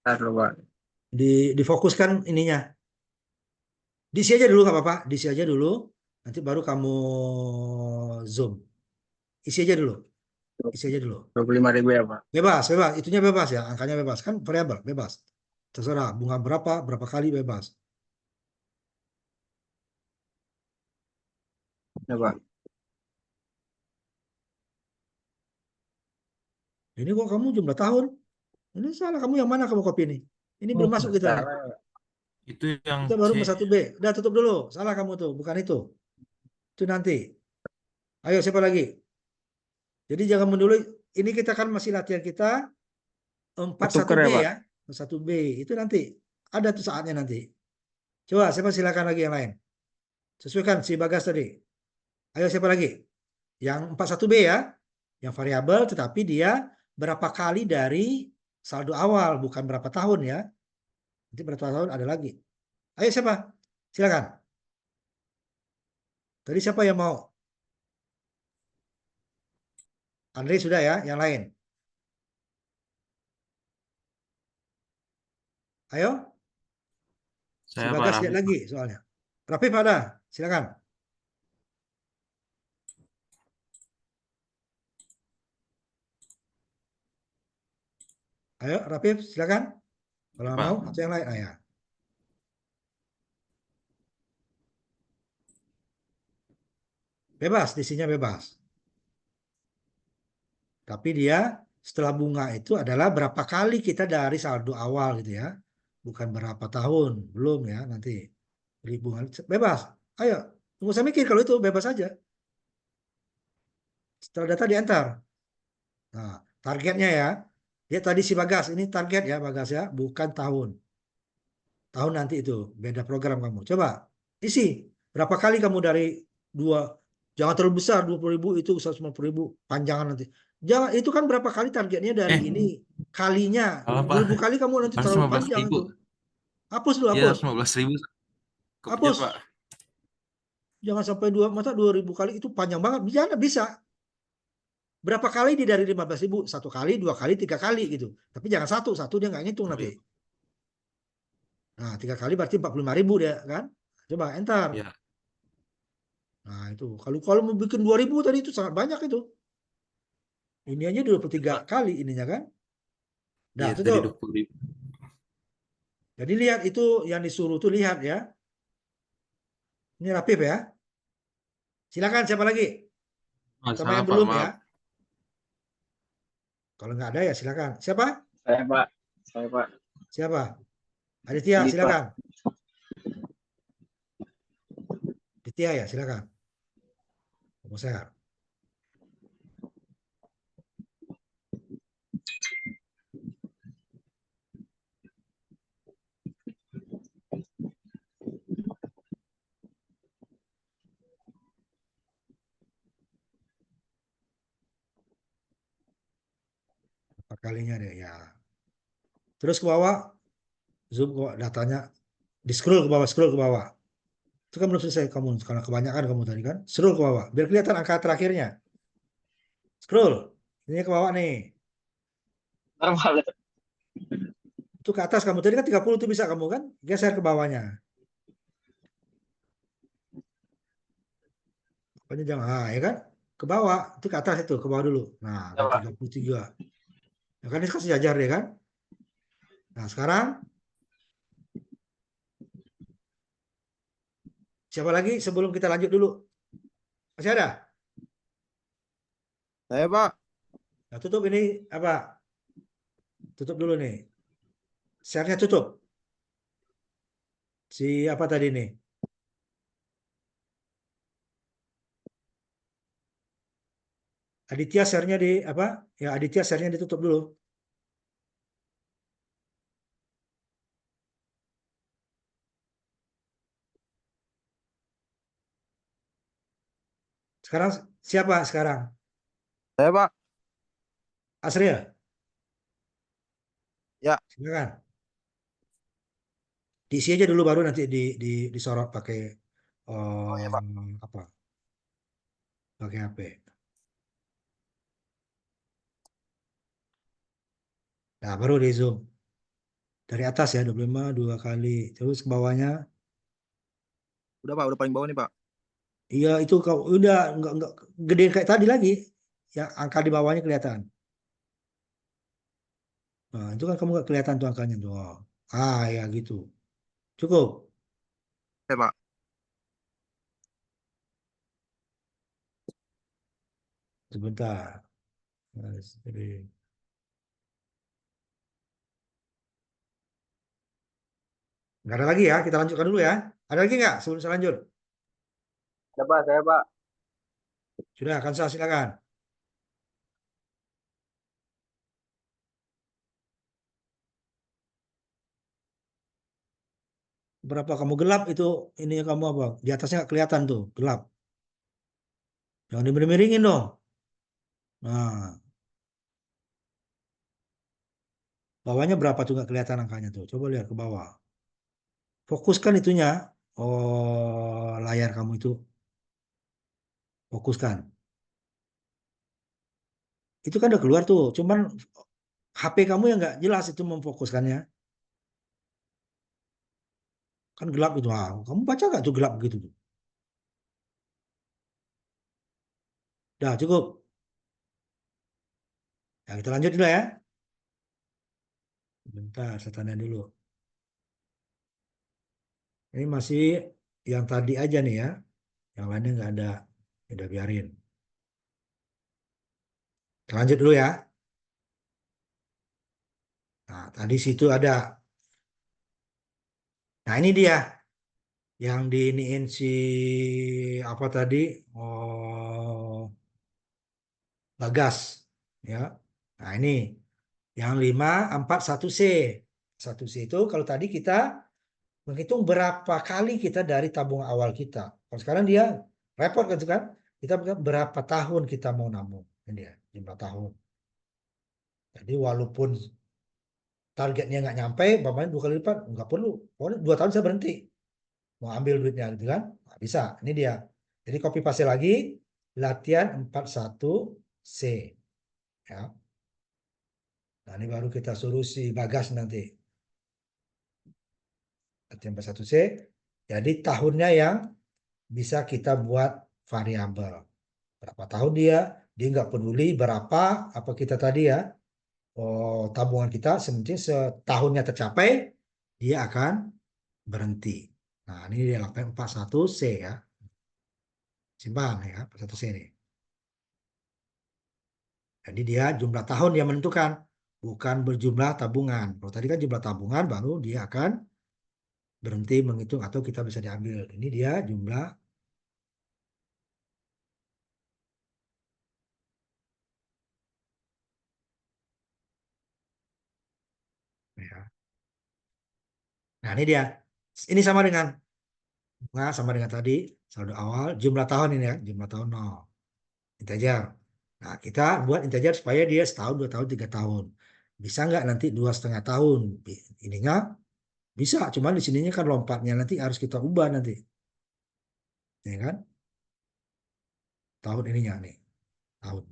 Ntar dulu Pak. Difokuskan ininya. Diisi aja dulu nggak apa-apa. Diisi aja dulu. Nanti baru kamu zoom. Isi aja dulu. Isi aja dulu. 25.000 ya Pak. Bebas, bebas. Itunya bebas ya. Angkanya bebas. Kan variabel, bebas. Terserah. Bunga berapa, berapa kali bebas. Ya Pak. Ini kok kamu jumlah tahun? Ini salah. Kamu yang mana kamu copy ini? Ini belum masuk kita nih. Itu yang Kita baru C. 1B. Udah tutup dulu. Salah kamu tuh. Bukan itu. Itu nanti. Ayo siapa lagi? Jadi jangan dulu. Ini kita kan masih latihan kita 41B Ketuker ya, Pak? ya. 1B. Itu nanti. Ada tuh saatnya nanti. Coba siapa silakan lagi yang lain. Sesuaikan si Bagas tadi. Ayo siapa lagi? Yang 41B ya. Yang variabel tetapi dia berapa kali dari saldo awal. Bukan berapa tahun ya. Nanti berapa tahun ada lagi. Ayo siapa? Silakan. Tadi siapa yang mau? Andre sudah ya. Yang lain. Ayo. Si Saya Pak Bagas lihat Rafif. lagi soalnya. Rapi pada. Silakan. Ayo Rafif silakan. Kalau nggak Pak. mau atau yang lain. Ya. Bebas, isinya bebas. Tapi dia setelah bunga itu adalah berapa kali kita dari saldo awal gitu ya. Bukan berapa tahun, belum ya nanti. Beri bunga bebas. Ayo, tunggu saya mikir kalau itu bebas aja. Setelah data di enter. Nah, targetnya ya. Dia tadi si Bagas, ini target ya Bagas ya, bukan tahun. Tahun nanti itu, beda program kamu. Coba isi. Berapa kali kamu dari dua, jangan terlalu besar, 20.000 itu 150.000, panjangan nanti. Jangan, itu kan berapa kali targetnya dari ini. Kalinya, Salah Pak. 2.000 kali kamu nanti Harus terlalu 15.000. panjang itu. Hapus dulu, Iya, hapus. harus 15.000. Kopnya Hapus. Pak. Jangan sampai masa 2.000 kali itu panjang banget. Jangan, bisa. Berapa kali di dari 15.000? 1 kali, 2 kali, 3 kali gitu. Tapi jangan satu dia nggak ngitung Oh, nanti. iya. Nah, 3 kali berarti 45.000 dia kan. Coba enter. Iya. Nah, itu. Kalau mau bikin 2.000 tadi itu sangat banyak itu. Ini aja 23 kali ininya kan. Nah, Iya, tadi tutup. 20.000. Jadi lihat itu yang disuruh tuh lihat ya. Ini Rapip ya. Silakan siapa lagi? Oh, Sama salah yang Pak, belum ya. maaf. Kalau nggak ada ya silakan. Siapa? Saya Pak. Saya Pak. Siapa? Aditya, Adit, Pak. silakan. Aditya ya, silakan. Kamu sehat. Berapa kalinya deh ya. Terus ke bawah, zoom ke bawah, datanya, di scroll ke bawah. Itu kan belum selesai kamu, karena kebanyakan kamu tadi kan. Scroll ke bawah, biar kelihatan angka terakhirnya. Scroll, ini ke bawah nih. Normal. Itu ke atas kamu, tadi kan 30 itu bisa kamu kan, geser ke bawahnya. Pokoknya jangan, ya kan, ke bawah, itu ke atas itu, ke bawah dulu. Nah, Ya, Pak. 33. Ya kan, ini kasih jajar deh kan. Nah, sekarang, siapa lagi sebelum kita lanjut dulu? Masih ada? Saya Pak. Nah, tutup ini, apa? Tutup dulu nih. Share-nya tutup. Si apa tadi nih? Aditya share-nya di apa? Ya Aditya share-nya ditutup dulu. Sekarang siapa sekarang? Saya, Pak. Asril, Ya. silakan. Diisi aja dulu baru nanti disorot pakai Oh iya, Pak. apa? Pakai HP. Nah, baru di zoom. Dari atas ya 25 dua kali. Terus ke bawahnya. Udah, Pak. Udah paling bawah nih, Pak. Iya, itu kau udah nggak gede kayak tadi lagi. Ya, angka di bawahnya kelihatan. Nah, itu kan kamu nggak kelihatan tuh angkanya tuh. Ah, ya gitu. Cukup. Ya, Pak. Sebentar. Mas, nggak ada lagi ya. Kita lanjutkan dulu ya. Ada lagi nggak sebelum saya lanjut? Ada Pak, saya Pak. Sudah, kan saya silakan. Berapa kamu gelap itu ini kamu apa? Di atasnya nggak kelihatan tuh, gelap. Jangan dimiring-miringin dong. Nah, bawahnya berapa tuh nggak kelihatan angkanya tuh. Coba lihat ke bawah. Fokuskan itunya. Oh, layar kamu itu fokuskan. Itu kan udah keluar tuh. Cuman HP kamu yang nggak jelas itu memfokuskannya. Kan gelap itu. Ah, kamu baca nggak tuh gelap begitu tuh? Udah cukup. Ya, kita lanjut dulu ya. Bentar, saya tanya dulu. Ini masih yang tadi aja nih ya. Yang lainnya nggak ada. Udah biarin. Kita lanjut dulu ya. Nah, tadi situ ada. Nah, ini dia yang diiniin si apa tadi? Oh, Bagas, ya. Nah, ini yang 541C. 1C itu kalau tadi kita menghitung berapa kali kita dari tabungan awal kita. Kalau sekarang dia repot gitu kan? Kita berapa tahun kita mau nabung. Ini dia, jumlah tahun. Jadi walaupun targetnya nggak nyampe, bapaknya 2 kali lipat, nggak perlu. Pokoknya 2 tahun saya berhenti. Mau ambil duitnya gitu kan? Nggak bisa. Ini dia. Jadi copy paste lagi, latihan 41C. Ya. Nah, ini baru kita suruh si Bagas nanti. Latihan 41C. Jadi tahunnya yang bisa kita buat variabel. Berapa tahun dia? Dia nggak peduli berapa apa kita tadi ya. Oh, tabungan kita sementing setahunnya tercapai, dia akan berhenti. Nah, ini dia lakukan 41C ya. Simpan ya, 41C ini. Jadi dia jumlah tahun yang menentukan, bukan berjumlah tabungan. Kalau tadi kan jumlah tabungan, baru dia akan berhenti menghitung atau kita bisa diambil. Ini dia jumlah ya. Nah, ini dia. Ini sama dengan sama dengan tadi saldo awal, jumlah tahun ini ya, jumlah tahun 0. Integer. Nah, kita buat integer supaya dia setahun, 2 tahun, 3 tahun. Bisa nggak nanti 2,5 tahun? Ininya bisa, cuman di sininya kan lompatnya nanti harus kita ubah nanti. Ya kan? Tahun ininya nih, tahun.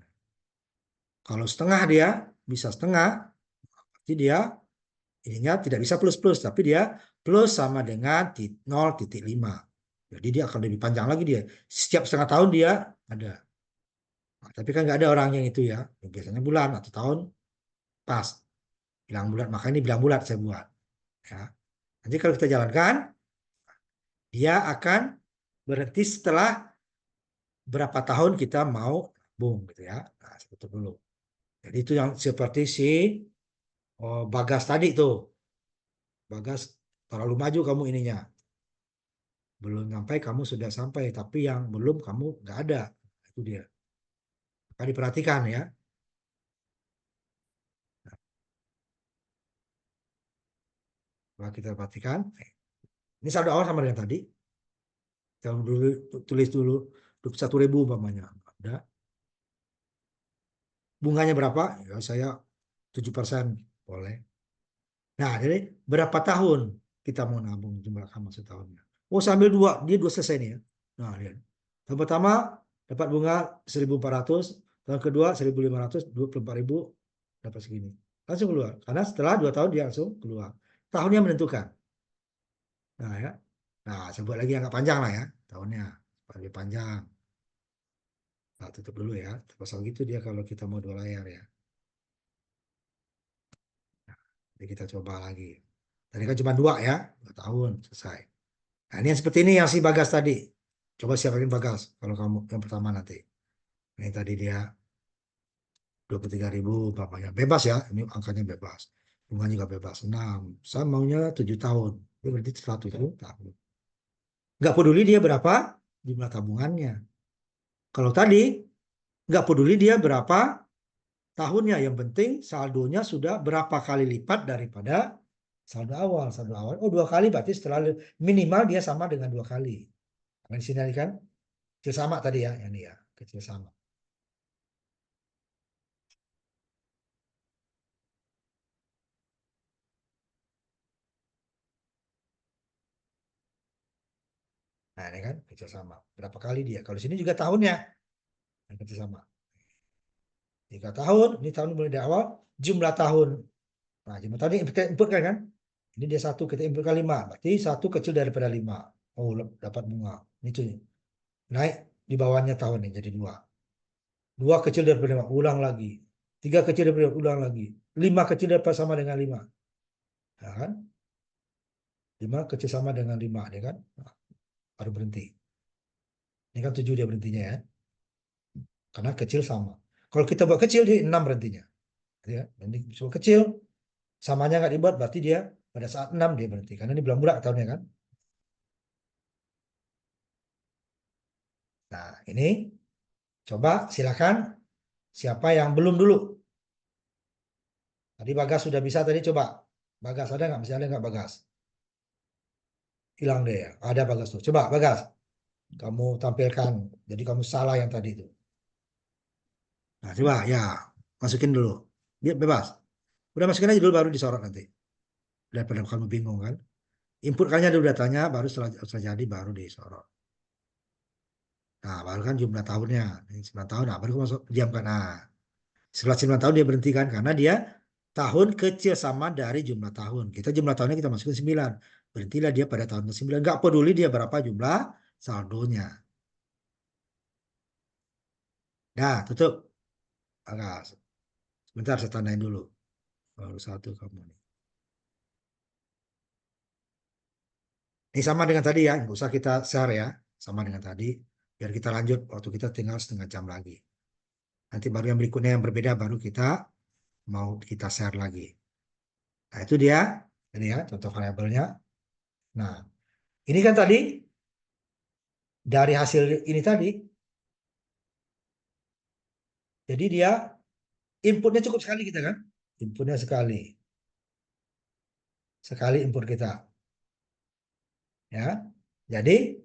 Kalau setengah dia bisa setengah, berarti dia ininya tidak bisa plus-plus, tapi dia plus sama dengan 0,5. Jadi dia akan lebih panjang lagi dia. Setiap setengah tahun dia ada. Nah, tapi kan nggak ada orang yang itu ya. Biasanya bulan atau tahun pas. Bilang bulat, makanya ini bilang bulat saya buat. Ya. Nanti kalau kita jalankan, dia akan berhenti setelah berapa tahun kita mau nabung gitu ya. Nah, seperti dulu. Jadi itu yang seperti si Bagas tadi tuh. Bagas terlalu maju kamu ininya. Belum sampai kamu sudah sampai, tapi yang belum kamu nggak ada. Itu dia. Maka diperhatikan ya. Coba kita perhatikan. Ini saldo awal sama dengan tadi. Kita dulu, tulis dulu 21.000 umpamanya. Ada. Bunganya berapa? Ya saya 7%. Boleh. Nah, jadi berapa tahun kita mau nabung jumlah sama setahunnya? Oh, sambil dia dua selesai nih ya. Nah, lihat. Tahun pertama dapat bunga 1.400, tahun kedua 1.500, 24.000 dapat segini. Langsung keluar. Karena setelah 2 tahun dia langsung keluar. Tahunnya menentukan. Nah, ya. Nah, saya buat lagi yang agak panjang lah ya. Tahunnya lebih panjang. Nah, tutup dulu ya. Pasal gitu dia kalau kita mau 2 layar ya. Jadi kita coba lagi. Tadi kan cuma 2 ya. 2 tahun selesai. Nah, ini yang seperti ini yang si Bagas tadi. Coba siapin Bagas. Kalau kamu yang pertama nanti. Ini tadi dia 23.000 bapaknya. Bebas ya. Ini angkanya bebas. Bunganya juga bebas. 6. Saya maunya 7 tahun. Dia berarti 100 tahun. Nggak peduli dia berapa jumlah tabungannya. Kalau tadi nggak peduli dia berapa tahunnya. Yang penting saldonya sudah berapa kali lipat daripada saldo awal. Saldo awal. Oh, 2 kali berarti setelah minimal dia sama dengan 2 kali. Nah, di sini kan kecil sama tadi ya. Ini ya kecil sama. Nah, ini kan kecil sama. Berapa kali dia? Kalau di sini juga tahunnya. Yang kecil sama. 3 tahun. Ini tahun mulai dari awal. Jumlah tahun. Nah, jumlah tadi kita inputkan kan. Ini dia 1, kita inputkan 5. Berarti 1 kecil daripada 5. Oh, dapat bunga. Itu naik di bawahnya tahun ini jadi 2. 2 kecil daripada 5. Ulang lagi. 3 kecil daripada 5. Ulang lagi. 5 kecil daripada sama dengan 5. Nah, kan? 5 kecil sama dengan 5. Dia kan? Nah, baru berhenti. Ini kan 7 dia berhentinya ya. Karena kecil sama. Kalau kita buat kecil, dia 6 berhentinya. Ya, ini buat kecil, samanya nggak dibuat, berarti dia pada saat 6 dia berhenti. Karena ini belum bulat tahunnya kan. Nah, ini coba silakan siapa yang belum dulu. Tadi Bagas sudah bisa tadi, coba. Bagas ada nggak? Masih ada nggak Bagas? Hilang deh ya. Ada Bagas tuh. Coba Bagas, kamu tampilkan. Jadi kamu salah yang tadi itu. Nah, coba ya, masukin dulu. Dia bebas. Udah masukin aja dulu baru disorot nanti. Daripada kamu bingung kan. Inputkannya dulu datanya, baru setelah jadi baru disorot. Nah, baru kan jumlah tahunnya. Ini 9 tahun, nah baru masuk diamkan. Nah, setelah 9 tahun dia berhentikan karena dia tahun kecil sama dari jumlah tahun. Kita jumlah tahunnya kita masukin 9. Berhentilah dia pada tahun ke-9. Nggak peduli dia berapa jumlah saldonya. Nah, tutup. Agak. Sebentar saya tandain dulu. Baru 1 kamu nih. Ini sama dengan tadi ya. Nggak usah kita share ya. Sama dengan tadi. Biar kita lanjut. Waktu kita tinggal setengah jam lagi. Nanti baru yang berikutnya yang berbeda baru kita mau kita share lagi. Nah, itu dia. Ini ya contoh variabelnya. Nah, ini kan tadi dari hasil ini tadi. Jadi dia inputnya cukup sekali kita kan. Inputnya sekali. Sekali input kita. Ya. Jadi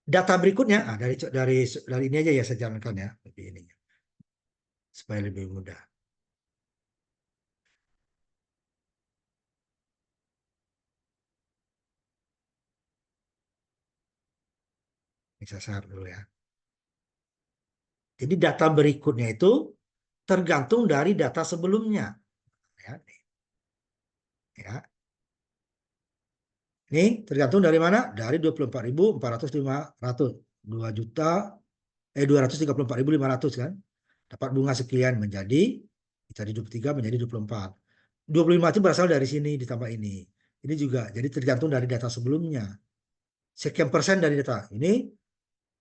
data berikutnya dari ini aja ya saya jalankan ya, lebih ini supaya lebih mudah. Bisa share dulu ya. Jadi data berikutnya itu tergantung dari data sebelumnya. Ya. Ya. Ini tergantung dari mana? Dari 24.400. 234.500 kan. Dapat bunga sekian menjadi dari 23 menjadi 24. 25 itu berasal dari sini ditambah ini. Ini juga jadi tergantung dari data sebelumnya. Sekian persen dari data. Ini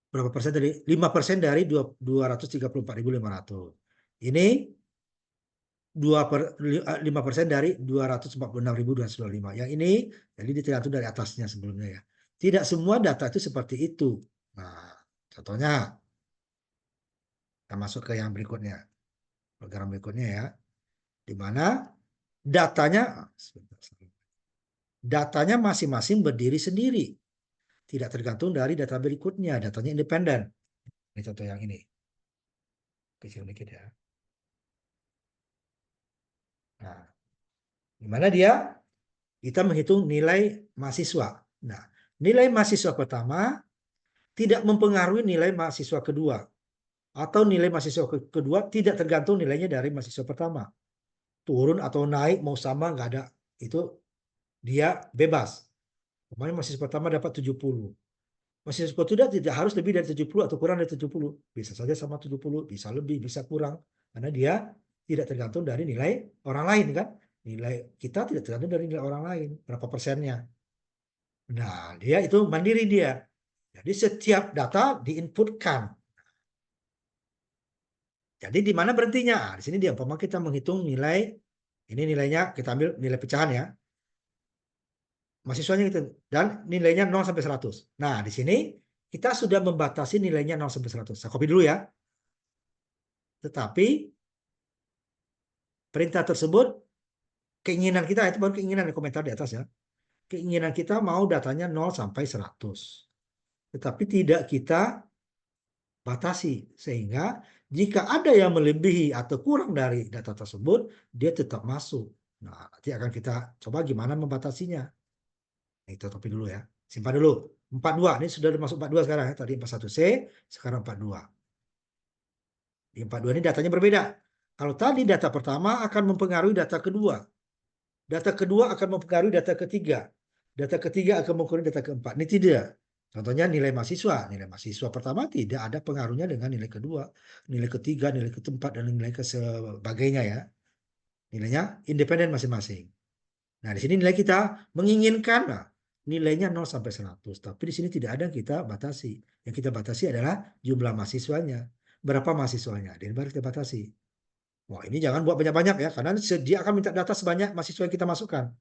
berapa persen dari 5% dari 234.500. Ini 5% dari 246.225. Yang ini jadi tergantung dari atasnya sebelumnya ya. Tidak semua data itu seperti itu. Nah, contohnya kita masuk ke yang berikutnya. Program berikutnya ya. Di mana datanya masing-masing berdiri sendiri. tidak tergantung dari data berikutnya, datanya independen. Ini contoh yang ini. Kecil dikit ya. Nah, gimana dia? Kita menghitung nilai mahasiswa. Nah, nilai mahasiswa pertama tidak mempengaruhi nilai mahasiswa kedua. Atau nilai mahasiswa kedua tidak tergantung nilainya dari mahasiswa pertama. Turun atau naik mau sama nggak ada. Itu dia bebas. Kemarin mahasiswa pertama dapat 70. Mahasiswa kedua tidak harus lebih dari 70 atau kurang dari 70. Bisa saja sama 70, bisa lebih, bisa kurang. Karena dia tidak tergantung dari nilai orang lain kan. Nilai kita tidak tergantung dari nilai orang lain. Berapa persennya. Nah, dia itu mandiri dia. Jadi setiap data diinputkan. Jadi di mana berhentinya? Di sini dia umpama kita menghitung nilai, ini nilainya kita ambil nilai pecahan ya. Mahasiswanya gitu dan nilainya 0 sampai 100. Nah, di sini kita sudah membatasi nilainya 0 sampai 100. Saya copy dulu ya. Tetapi perintah tersebut keinginan kita itu baru keinginan di komentar di atas ya. Keinginan kita mau datanya 0 sampai 100. Tetapi tidak kita batasi sehingga jika ada yang melebihi atau kurang dari data tersebut, dia tetap masuk. Nah, nanti akan kita coba gimana membatasinya. Itu topi dulu ya. Simpan dulu. 42. Ini sudah masuk 42 sekarang ya. Tadi 41C, sekarang 42. Di 42 ini datanya berbeda. Kalau tadi data pertama akan mempengaruhi data kedua. Data kedua akan mempengaruhi data ketiga. Data ketiga akan mempengaruhi data keempat. Ini tidak. Contohnya nilai mahasiswa. Nilai mahasiswa pertama tidak ada pengaruhnya dengan nilai kedua, nilai ketiga, nilai keempat, dan nilai sebagainya ya. Nilainya independen masing-masing. Nah, di sini nilai kita menginginkan nilainya 0 sampai 100. Tapi di sini tidak ada yang kita batasi. Yang kita batasi adalah jumlah mahasiswanya. Berapa mahasiswanya? Dan baru kita batasi. Wah, ini jangan buat banyak-banyak ya, karena dia akan minta data sebanyak mahasiswa yang kita masukkan.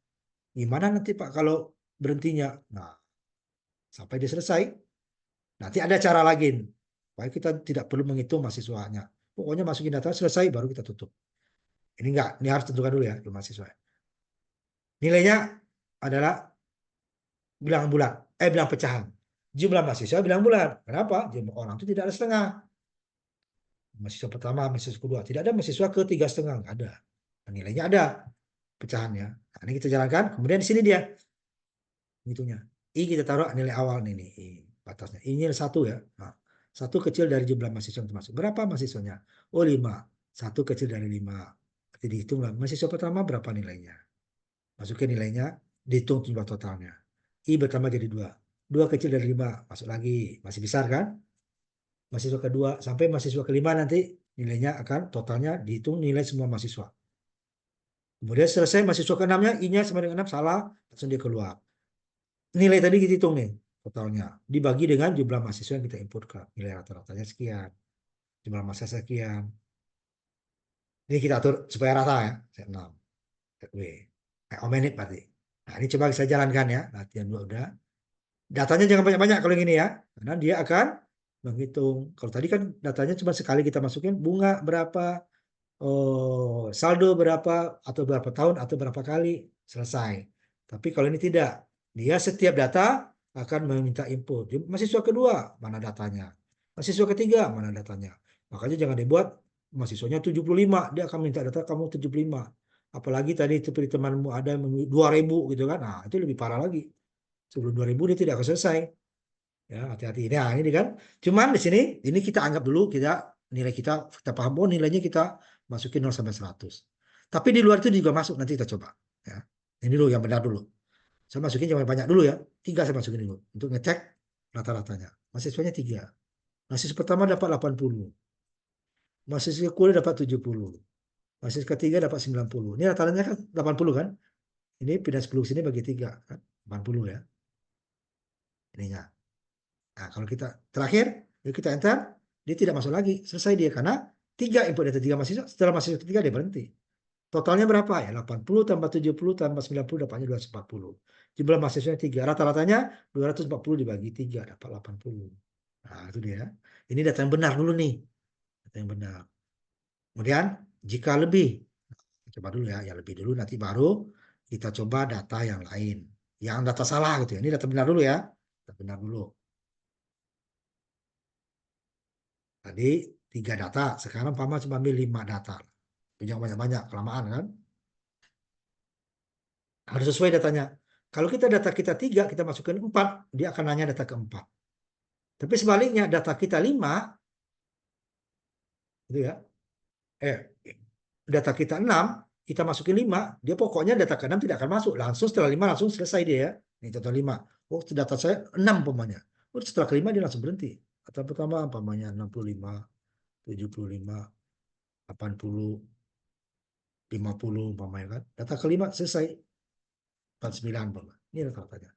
Gimana nanti Pak kalau berhentinya? Nah, sampai dia selesai. Nanti ada cara lagi. Supaya kita tidak perlu menghitung mahasiswanya. Pokoknya masukin data selesai baru kita tutup. Ini enggak, ini harus tentukan dulu ya jumlah mahasiswa. Nilainya adalah bilangan bulan, bilangan pecahan. Jumlah mahasiswa bilangan bulan. Kenapa? Jumlah orang itu tidak ada setengah. Mahasiswa pertama, mahasiswa kedua. Tidak ada mahasiswa ke 3,5. Nggak ada. Nah, nilainya ada pecahannya. Nah, ini kita jalankan. Kemudian di sini dia. Hitungnya. I kita taruh nilai awal nih. I, batasnya. I ini 1 ya. Nah, 1 kecil dari jumlah mahasiswa yang termasuk. Berapa mahasiswanya? Oh 5. 1 kecil dari 5. Berarti dihitunglah. Mahasiswa pertama berapa nilainya? Masukin nilainya. Dihitung jumlah totalnya. I bertambah jadi 2. 2 kecil dari 5. Masuk lagi. Masih besar kan? Mahasiswa kedua sampai mahasiswa kelima nanti nilainya akan totalnya dihitung nilai semua mahasiswa. Kemudian selesai mahasiswa ke-6-nya, I-nya sama dengan 6, salah, langsung dia keluar. Nilai tadi kita hitung nih, totalnya. Dibagi dengan jumlah mahasiswa yang kita inputkan. Nilai rata-ratanya sekian. Jumlah mahasiswa sekian. Ini kita atur supaya rata ya. Set 6. Set W. Omenit berarti. Nah, ini coba saya jalankan ya. Latihan 2 udah. Datanya jangan banyak-banyak kalau gini ya. Karena dia akan menghitung. Kalau tadi kan datanya cuma sekali kita masukin bunga berapa, saldo berapa, atau berapa tahun, atau berapa kali, selesai. Tapi kalau ini tidak. Dia setiap data akan meminta input. Mahasiswa kedua, mana datanya? Mahasiswa ketiga, mana datanya? Makanya jangan dibuat mahasiswanya 75. Dia akan minta data kamu 75. Apalagi tadi seperti temanmu ada 2.000 gitu kan. Nah, itu lebih parah lagi. Sebelum 2.000 dia tidak akan selesai. Ya, hati-hati. Nah, ini kan. Cuman di sini ini kita anggap dulu nilai kita paham bahwa nilainya kita masukin 0 sampai 100. Tapi di luar itu juga masuk, nanti kita coba ya. Ini dulu yang benar dulu. Saya masukin jangan banyak dulu ya. 3 saya masukin dulu untuk ngecek rata-ratanya. Mahasiswanya 3. Mahasiswa pertama dapat 80. Mahasiswa kedua dapat 70. Mahasiswa ketiga dapat 90. Ini rata-ratanya kan 80 kan? Ini pindah 10 sini bagi 3 kan? 80 ya. Ininya. Nah, kalau kita terakhir, kita enter, dia tidak masuk lagi. Selesai dia, karena 3 input data 3 mahasiswa, setelah mahasiswa ketiga dia berhenti. Totalnya berapa ya? 80 tambah 70 tambah 90 dapatnya 240. Jumlah mahasiswanya 3. Rata-ratanya 240 dibagi 3, dapat 80. Nah, itu dia. Ini data yang benar dulu nih. Data yang benar. Kemudian, jika lebih, coba dulu ya, lebih dulu, nanti baru kita coba data yang lain. Yang data salah gitu ya. Ini data benar dulu ya. benar dulu. Tadi 3 data, sekarang Pama cuma ambil 5 data. Jangan banyak-banyak, kelamaan kan? Harus sesuai datanya. Kalau data kita 3, kita masukin 4, dia akan nanya data keempat. Tapi sebaliknya, data kita 5, gitu ya. Data kita 6, kita masukin 5, dia pokoknya data ke-6 tidak akan masuk. Langsung setelah 5 langsung selesai dia ya. Ini contoh 5. Oh, data saya 6 umpamanya. Oh, setelah ke-5 dia langsung berhenti. Data pertama umpamanya 65, 75, 80, 50 umpamanya kan. Data ke-5 selesai. 49 umpamanya. Ini data-datanya.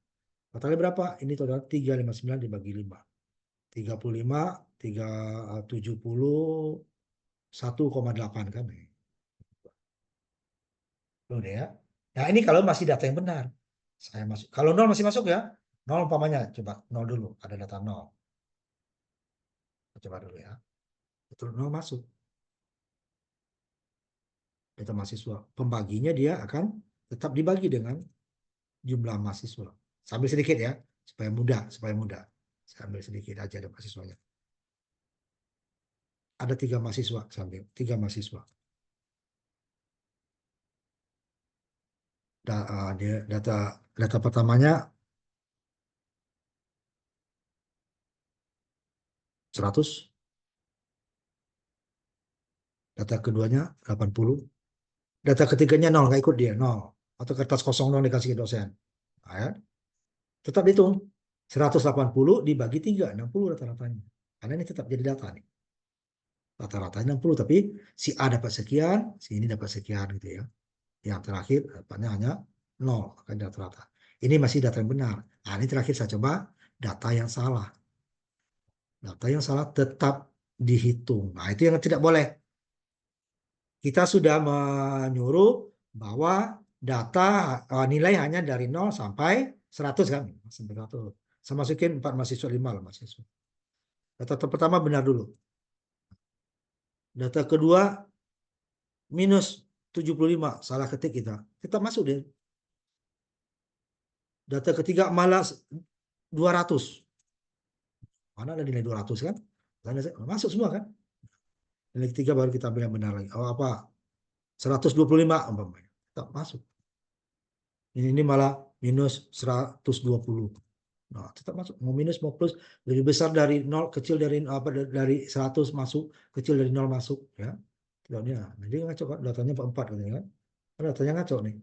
Totalnya berapa? Ini total 359 dibagi 5. 35, 370, 1,8 kan. Tuh deh ya. Nah, ini kalau masih data yang benar. Saya masuk. Kalau 0 masih masuk ya. 0 umpamanya. Coba 0 dulu. Ada data 0. Coba dulu ya. Betul 0 masuk. Data mahasiswa. Pembaginya dia akan tetap dibagi dengan jumlah mahasiswa. Sambil sedikit ya. Supaya mudah. Supaya mudah. Saya ambil sedikit aja ada mahasiswanya. Ada 3 mahasiswa. Sambil 3 mahasiswa. Data pertamanya 100. Data keduanya 80. Data ketiganya 0, nggak ikut dia, 0. Atau kertas kosong 0 dikasih ke dosen. Nah, ya. Tetap dihitung. 180 dibagi 3, 60 rata-ratanya. Karena ini tetap jadi data nih. Rata-ratanya 60, tapi si A dapat sekian, si ini dapat sekian gitu ya. Yang terakhir dapatnya hanya 0, kan rata-rata. Ini masih data yang benar. Nah, ini terakhir saya coba data yang salah. Data yang salah tetap dihitung. Nah, itu yang tidak boleh. Kita sudah menyuruh bahwa data nilai hanya dari 0 sampai 100 kan? Sampai 100. Saya masukin 4 mahasiswa, 5 lah mahasiswa. Data pertama benar dulu. Data kedua minus 75, salah ketik kita. Tetap masuk deh. Data ketiga malah 200. Mana ada nilai 200 kan? Masuk semua kan? Nilai ketiga baru kita ambil yang benar lagi. Oh apa? 125 umpamanya. Tetap masuk. Ini malah minus 120. Nah, tetap masuk. Mau minus mau plus, lebih besar dari 0, kecil dari apa dari 100 masuk, kecil dari 0 masuk ya. Tidaknya. Jadi ngaco kan datanya 4 katanya kan. Datanya ngaco nih.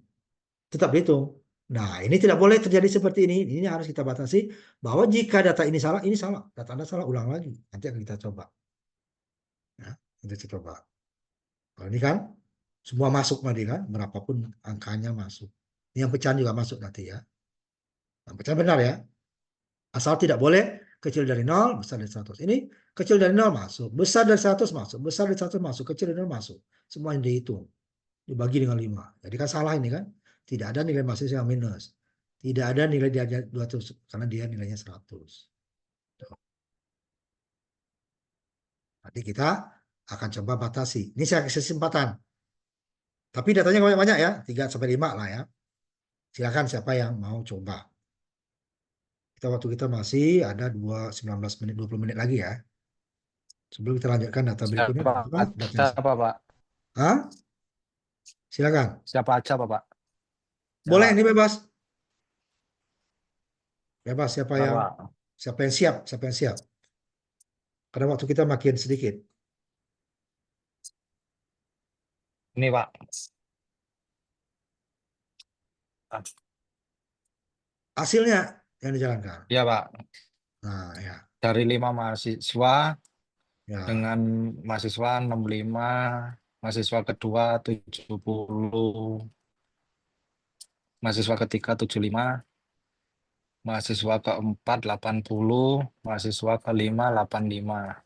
Tetap dihitung. Nah, ini tidak boleh terjadi seperti ini. Ini harus kita batasi bahwa jika data ini salah, ini salah. Data Anda salah, ulang lagi. Nanti akan kita coba. Ya, kita coba. Kalau ini kan semua masuk tadi kan, berapapun angkanya masuk. Ini yang pecahan juga masuk nanti ya. Yang pecahan benar ya. Asal tidak boleh kecil dari 0, besar dari 100. Ini kecil dari 0 masuk, besar dari 100 masuk, besar dari 100 masuk, kecil dari 0 masuk. Semua yang dihitung. Dibagi dengan 5. Jadi kan salah ini kan. Tidak ada nilai mahasiswa yang minus. Tidak ada nilai dia 200 karena dia nilainya 100. Nanti kita akan coba batasi. Ini saya kasih kesempatan. Tapi datanya banyak-banyak ya, 3 sampai 5 lah ya. Silakan siapa yang mau coba. Waktu kita masih ada 19 menit, 20 menit lagi ya. Sebelum kita lanjutkan data berikutnya. Siapa, Pak? Hah? Silakan. Siapa aja, Pak? Boleh, ini bebas. Bebas siapa Siapa, yang Pak? siapa yang siap. Karena waktu kita makin sedikit. Ini, Pak. Hasilnya yang dijalankan. Iya, Pak. Nah, ya. Dari 5 mahasiswa Ya. dengan mahasiswa 65, mahasiswa kedua 70, mahasiswa ketiga 75, mahasiswa keempat 80, mahasiswa kelima 85.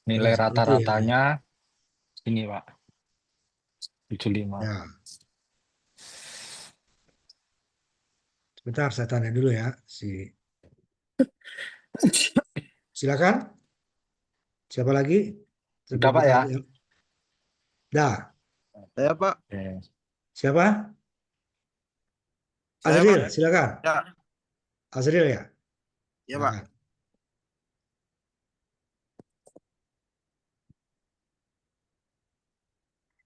Nilai Seperti itu ya. rata-ratanya ini, Pak. 75. Ya. Sebentar saya tanya dulu ya silakan. Siapa lagi? Udah, Pak ya? Dah. Saya Pak. Oke. Siapa? Saya, Azril, Pak. silakan. Ya. Azril ya. Ya, Pak. Silakan.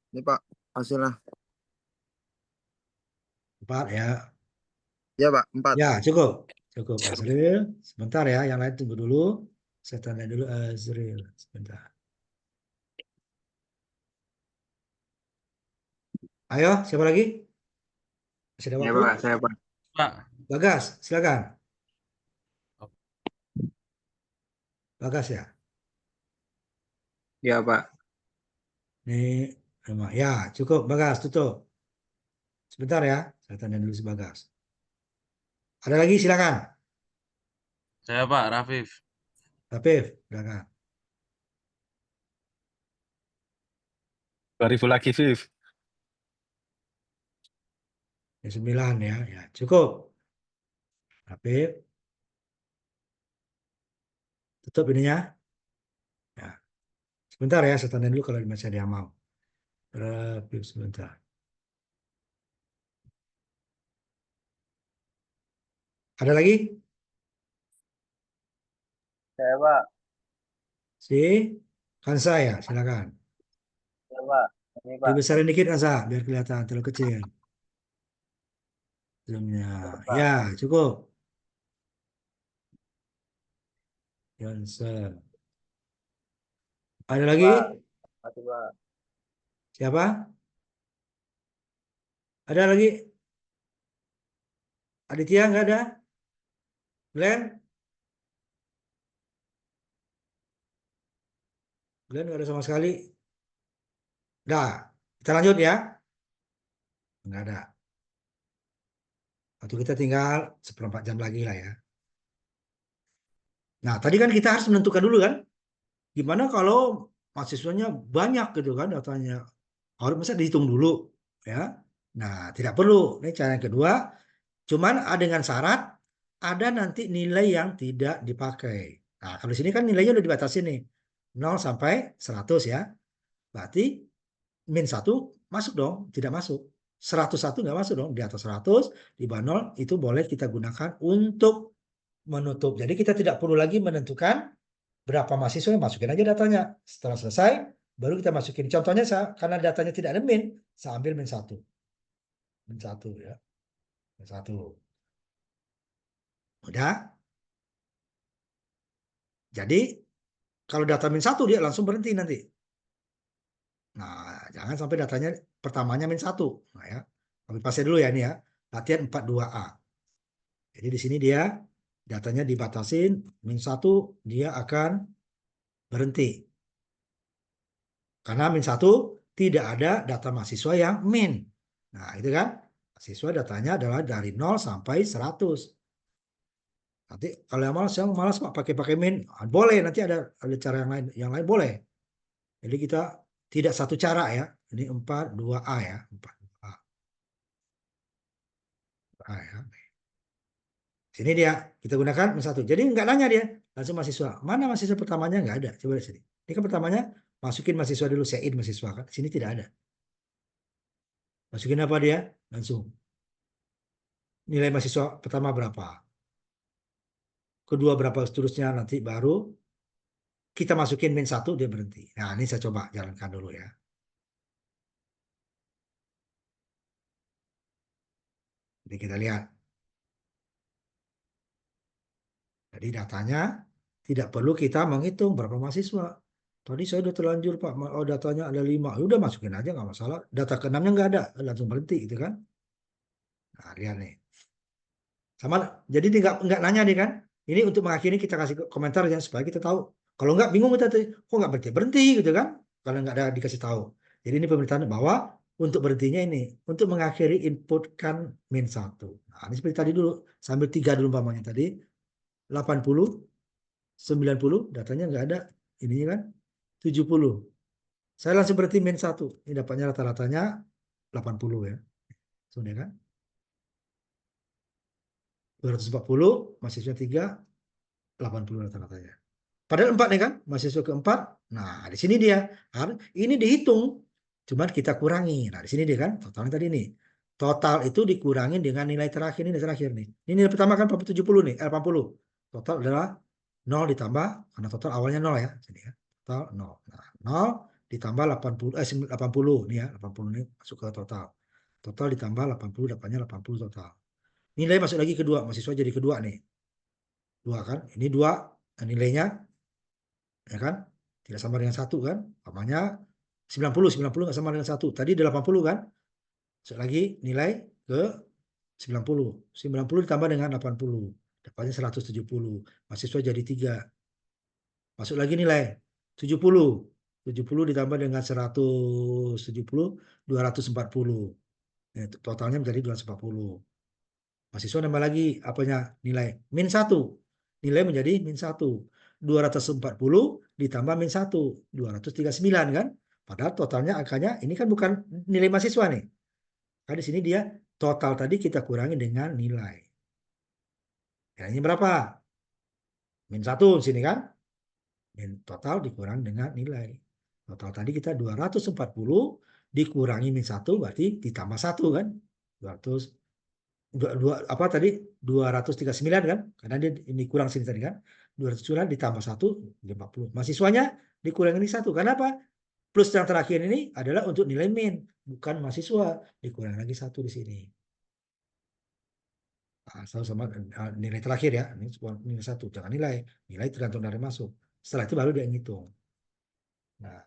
Ini, Pak, hasilnya. 4 ya. Ya, Pak, 4. Ya, cukup. Cukup Azril. Sebentar ya, yang lain tunggu dulu. Saya tanda dulu Azril. Sebentar. Ayo, siapa lagi? Masih ada Ya waktu? Pak, saya Pak. Pak. Bagas, silakan. Bagas ya. Ya Pak. Nih, ya cukup. Bagas, tutup. Sebentar ya, saya tanda dulu si Bagas. Ada lagi, silakan. Saya Pak, Rafif. Rafif, silakan. Bariful lagi, Viv. Ya, 9 ya, ya cukup. Rafif, tutup ininya. Ya. Sebentar ya, saya tanda dulu kalau masih ada yang mau. Rafif, sebentar. Ada lagi? Saya, Pak. Si Kansa ya, silakan. Ya, Pak. Ini, Pak. Dibesarin dikit Kansa, biar kelihatan terlalu kecil. Zoomnya. Pak. Ya, cukup. Johnson. Ada lagi? Pak. Masih, Pak. Siapa? Ada lagi? Aditya nggak ada? Glenn? Glenn nggak ada sama sekali. Dah, kita lanjut ya. Nggak ada. Waktu kita tinggal 1/4 jam lagi lah ya. Nah, tadi kan kita harus menentukan dulu kan, gimana kalau mahasiswanya banyak gitu kan datanya. Harus masa dihitung dulu ya. Nah, tidak perlu. Ini cara yang kedua. Cuman dengan syarat ada nanti nilai yang tidak dipakai. Nah, kalau di sini kan nilainya udah dibatasi nih. 0 sampai 100 ya. Berarti -1 masuk dong, tidak masuk. 101 nggak masuk dong, di atas 100, di bawah 0 itu boleh kita gunakan untuk menutup. Jadi kita tidak perlu lagi menentukan berapa mahasiswa yang masukin aja datanya. Setelah selesai, baru kita masukin. Contohnya karena datanya tidak ada min, saya ambil -1. -1 ya. -1. Udah. Jadi kalau data -1 dia langsung berhenti nanti. Nah, jangan sampai datanya pertamanya -1. Nah, ya. Kami paste dulu ya ini ya. Latihan 42A. Jadi di sini dia datanya dibatasin -1 dia akan berhenti. Karena -1 tidak ada data mahasiswa yang min. Nah, itu kan mahasiswa datanya adalah dari 0 sampai 100. Nanti kalau yang malas Pak pakai min, boleh, nanti ada cara yang lain boleh. Jadi kita tidak satu cara ya. Ini 42A ya, 42A. Ya. Sini dia kita gunakan -1. Jadi nggak nanya dia, langsung mahasiswa. Mana mahasiswa pertamanya? Nggak ada. Coba di sini. Ini kan pertamanya masukin mahasiswa dulu, Said mahasiswa kan. Sini tidak ada. Masukin apa dia? Langsung. Nilai mahasiswa pertama berapa? Kedua berapa, seterusnya nanti baru kita masukin -1 dia berhenti. Nah, ini saya coba jalankan dulu ya. Jadi kita lihat. Jadi datanya tidak perlu kita menghitung berapa mahasiswa. Tadi saya udah terlanjur Pak, oh datanya ada 5. Ya udah masukin aja nggak masalah. Data ke-6-nya nggak ada, langsung berhenti gitu kan. Nah, lihat nih. Sama, jadi nggak nanya nih kan. Ini untuk mengakhiri kita kasih komentar ya supaya kita tahu. Kalau nggak bingung kita tuh, kok nggak berhenti gitu kan? Kalau nggak ada dikasih tahu. Jadi ini pemberitahuan bahwa untuk berhentinya ini untuk mengakhiri inputkan -1. Nah, ini seperti tadi dulu, sambil 3 dulu umpamanya tadi 80, 90 datanya nggak ada, ininya kan 70. Saya langsung berhenti -1. Ini dapatnya rata-ratanya 80 ya. Sudah kan? 240, mahasiswa 3, 80 rata-ratanya. Padahal 4 nih kan, mahasiswa keempat. Nah, di sini dia. Ini dihitung. Cuman kita kurangi. Nah, di sini dia kan, totalnya tadi nih. Total itu dikurangin dengan nilai terakhir. Ini nilai terakhir nih. Ini nilai pertama kan 70 nih, 80. Total adalah 0 ditambah, karena total awalnya 0 ya. Sini ya. Total 0. Nah, 0 ditambah 80, 80 nih ya. 80 ini masuk ke total. Total ditambah 80, dapatnya 80 total. Nilai masuk lagi kedua, mahasiswa jadi kedua nih. 2 kan? Ini 2 nilainya, ya kan? Tidak sama dengan 1 kan? Namanya 90 nggak sama dengan 1. Tadi 80 kan? Masuk lagi nilai ke 90. 90 ditambah dengan 80. Dapatnya 170. Mahasiswa jadi 3. Masuk lagi nilai 70. 70 ditambah dengan 170, 240. Ya, totalnya menjadi 240. Mahasiswa nambah lagi apanya? Nilai min 1. Nilai menjadi min 1. 240 ditambah min 1. 239 kan? Padahal totalnya angkanya ini kan bukan nilai mahasiswa nih. Karena di sini dia total tadi kita kurangi dengan nilai. Ya, ini berapa? Min 1 di sini kan? Min total dikurang dengan nilai. Total tadi kita 240 dikurangi min 1 berarti ditambah 1 kan? 200 apa tadi 239 kan? Karena dia ini kurang sini tadi kan? 209 ditambah 1 50. Mahasiswanya dikurangi ini 1. Kenapa? Plus yang terakhir ini adalah untuk nilai min, bukan mahasiswa. Dikurangi lagi 1 di sini. Nah, sama nilai terakhir ya. Ini nilai 1, jangan nilai. Nilai tergantung dari masuk. Setelah itu baru dia ngitung. Nah,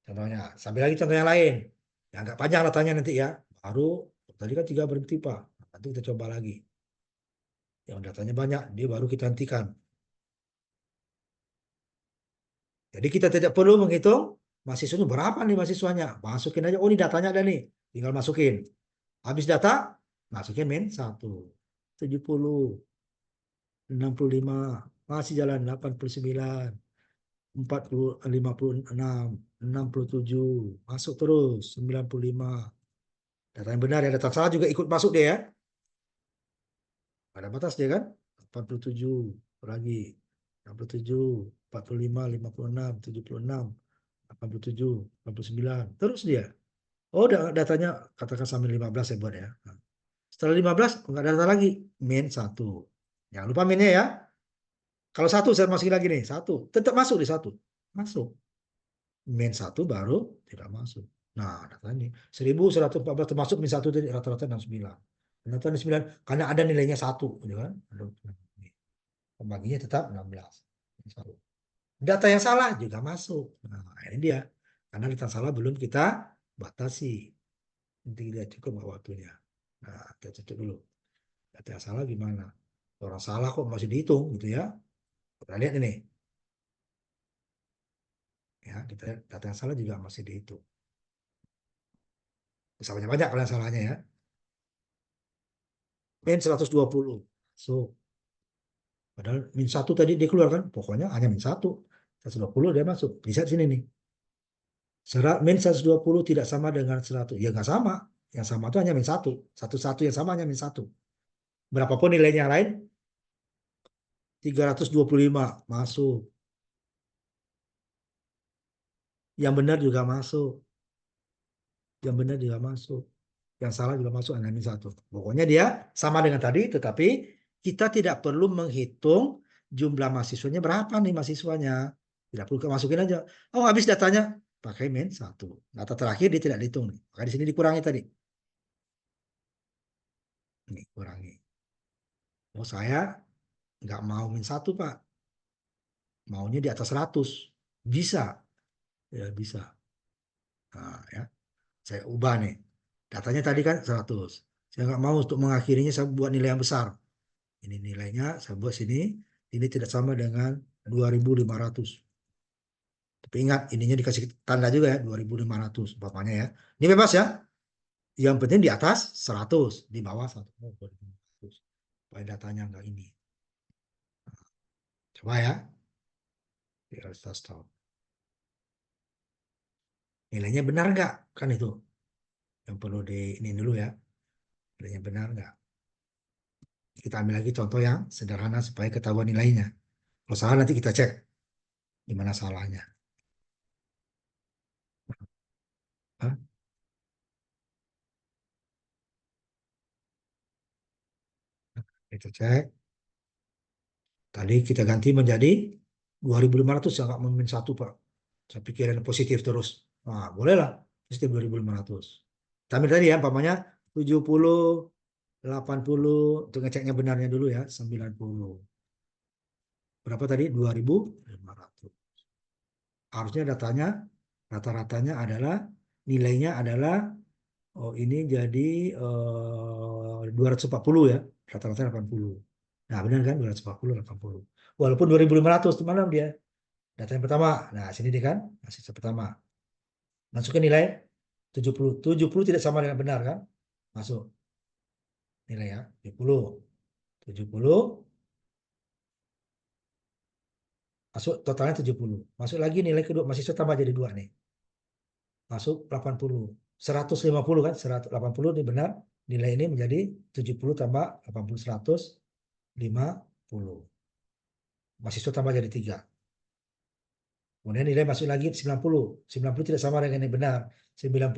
contohnya, sambil lagi contoh yang lain. Ya, agak panjang datanya nanti ya. Baru, tadi kan 3 berhenti Pak. Nanti kita coba lagi. Yang datanya banyak, dia baru kita hentikan. Jadi kita tidak perlu menghitung mahasiswanya berapa nih mahasiswanya. Masukin aja, oh ini datanya ada nih. Tinggal masukin. Habis data, masukin min 1. 70, 65, masih jalan 89. 40, 56, 67, masuk terus 95. Data yang benar ya, data salah juga ikut masuk dia ya. Ada batas dia kan? 87 lagi. 67, 45, 56, 76, 87, 89. Terus dia. Oh, datanya katakan sampai 15 ya buat ya. Nah, setelah 15 enggak ada data lagi. Min 1. Jangan lupa minnya ya. Kalau 1 saya masukin lagi nih, 1. Tetap masuk di 1. Masuk. Min 1 baru tidak masuk. Nah, datanya 1114 termasuk min 1 tadi rata-rata 69. Rata-rata 69 karena ada nilainya 1 gitu kan. Pembaginya tetap 16. Data yang salah juga masuk. Nah, ini dia. Karena data salah belum kita batasi. Nanti lihat cukup nggak waktunya. Nah, kita tutup dulu. Data yang salah gimana? Orang salah kok masih dihitung gitu ya. Kita lihat ini. Ya, kita lihat data yang salah juga masih dihitung. Bisa banyak-banyak kalau yang salahnya ya. Min 120. So, padahal min 1 tadi dikeluarkan. Pokoknya hanya min 1. 120 dia masuk. Bisa sini nih. Min 120 tidak sama dengan 100. Ya nggak sama. Yang sama itu hanya min 1. Satu-satu yang sama hanya min 1. Berapapun nilainya yang lain, 325 masuk. Yang benar juga masuk. Yang benar juga masuk. Yang salah juga masuk hanya min 1. Pokoknya dia sama dengan tadi, tetapi kita tidak perlu menghitung jumlah mahasiswanya berapa nih mahasiswanya. Tidak perlu masukin aja. Oh, habis datanya pakai min 1. Data terakhir dia tidak dihitung. Maka di sini dikurangi tadi. Ini kurangi. Oh, saya nggak mau min 1, Pak. Maunya di atas 100. Bisa. Ya, bisa. Nah, ya. Saya ubah nih. Datanya tadi kan 100. Saya nggak mau untuk mengakhirinya saya buat nilai yang besar. Ini nilainya saya buat sini. Ini tidak sama dengan 2.500. Tapi ingat, ininya dikasih tanda juga ya, 2.500 umpamanya ya. Ini bebas ya. Yang penting di atas 100, di bawah 1. 2.500. Supaya datanya nggak ini. Coba ya. Kita stop. Nilainya benar nggak? Kan itu. Yang perlu di ini dulu ya. Nilainya benar nggak? Kita ambil lagi contoh yang sederhana supaya ketahuan nilainya. Kalau salah nanti kita cek di mana salahnya. Hah? Kita cek. Tadi kita ganti menjadi 2.500 ya, nggak min 1, Pak. Saya pikirin positif terus. Nah, bolehlah sistem 2.500. Kita ambil tadi ya, umpamanya 70, 80, untuk ngeceknya benarnya dulu ya, 90. Berapa tadi? 2.500. Harusnya rata-ratanya adalah, nilainya adalah, oh ini jadi 240 ya, rata-rata 80. Nah benar kan, 240, 80. Walaupun 2.500, di mana dia? Data yang pertama. Nah sini dia kan, sisa pertama. Masukin nilai 70. 70 tidak sama dengan benar kan? Masuk nilai ya, 70. 70. Masuk totalnya 70. Masuk lagi nilai kedua, mahasiswa tambah jadi 2 nih. Masuk 80. 150 kan, 180 ini benar. Nilai ini menjadi 70 tambah 80, 150. Mahasiswa tambah jadi 3. Kemudian nilai masuk lagi 90. 90 tidak sama dengan yang benar. 90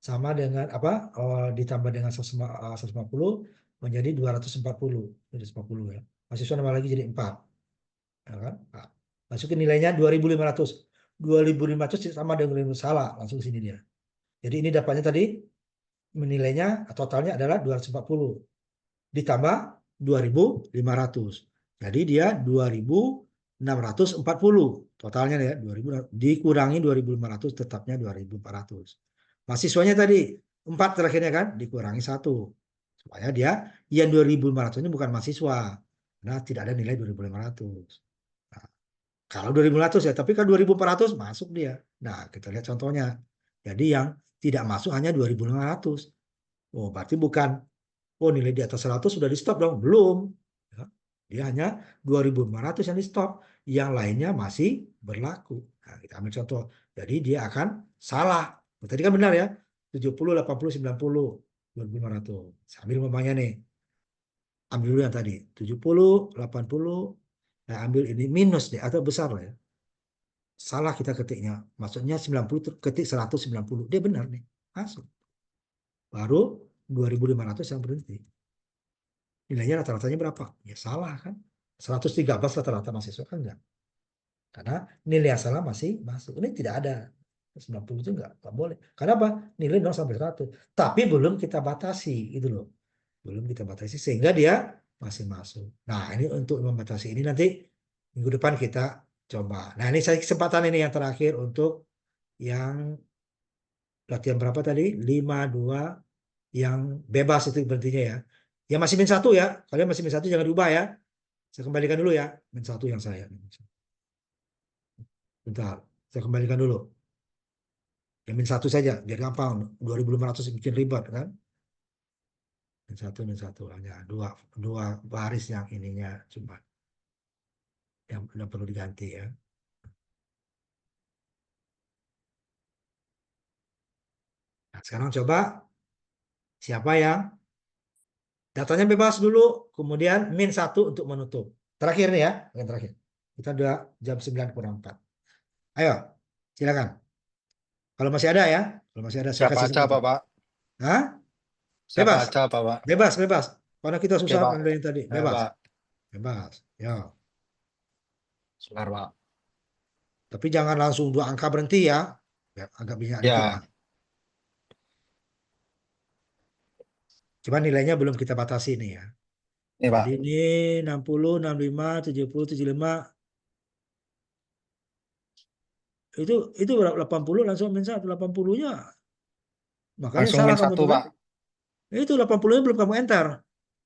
sama dengan apa? Ditambah dengan 150 menjadi 240. 240 ya. Mahasiswa tambah lagi jadi 4. Ya kan? Nah, masukin nilainya 2.500. 2.500 sama dengan salah, langsung sini dia. Jadi ini dapatnya tadi nilainya totalnya adalah 240 ditambah 2.500. Jadi dia 2.640 totalnya ya, 2.000 dikurangi 2.500 tetapnya 2.400. Mahasiswanya tadi 4 terakhirnya kan, dikurangi 1 supaya dia yang 2.500 ini bukan mahasiswa. Nah, tidak ada nilai 2.500. Nah, kalau 2.500 ya, tapi kan 2.400 masuk dia. Nah, kita lihat contohnya. Jadi yang tidak masuk hanya 2.500. Oh, berarti bukan, oh nilai di atas 100 sudah di stop dong. Belum. Ya, dia hanya 2.500 yang di stop. Yang lainnya masih berlaku. Nah, kita ambil contoh. Jadi dia akan salah. Oh, tadi kan benar ya. 70, 80, 90, 2.500. Sambil ngomongnya nih. Ambil dulu yang tadi. 70, 80. Nah, ambil ini minus deh. Atau besar lah ya. Salah kita ketiknya. Maksudnya 90 ketik 190. Dia benar nih. Masuk. Baru 2.500 yang berhenti. Nilainya rata-ratanya berapa? Ya salah kan. 113 rata-rata mahasiswa kan enggak. Karena nilai yang salah masih masuk. Ini tidak ada. 90 itu enggak boleh. Karena apa? Nilai 0 sampai 100. Tapi belum kita batasi. Gitu loh. Belum kita batasi sehingga dia masih masuk. Nah ini untuk membatasi ini nanti minggu depan kita coba. Nah ini saya kesempatan ini yang terakhir untuk yang latihan berapa tadi? 5, 2 yang bebas itu berhentinya ya. Yang masih min 1 ya. Kalian masih min 1 jangan diubah ya. Saya kembalikan dulu ya. Min 1 yang saya. Bentar. Saya kembalikan dulu. Yang min 1 saja. Biar gampang. 2.500 bikin ribet kan. Min 1. Hanya dua baris yang ininya cuma. Yang perlu diganti ya. Nah, sekarang coba. Siapa yang datanya bebas dulu. Kemudian min 1 untuk menutup. Terakhir nih ya. Yang terakhir. Kita udah jam 9:04. Ayo, silakan. Kalau masih ada ya, kalau masih ada saya Siapa kasih aja, kesempatan. Pak? Hah? Siapa Bebas, aja, Pak? bebas. Karena kita Oke, susah Pak. ambil yang tadi. Ya, Bebas, Pak. bebas. Ya, Sebentar, Pak. tapi jangan langsung 2 angka berhenti ya. Ya, agak banyak dikit lah. Ya, Cuma nilainya belum kita batasi nih ya. ini, Pak. Jadi ini 60, 65, 70, 75. Itu 80 langsung min 1. 80-nya. Makanya Langsung salah min kamu 1, tuh kan. Pak. Itu 80-nya belum kamu enter.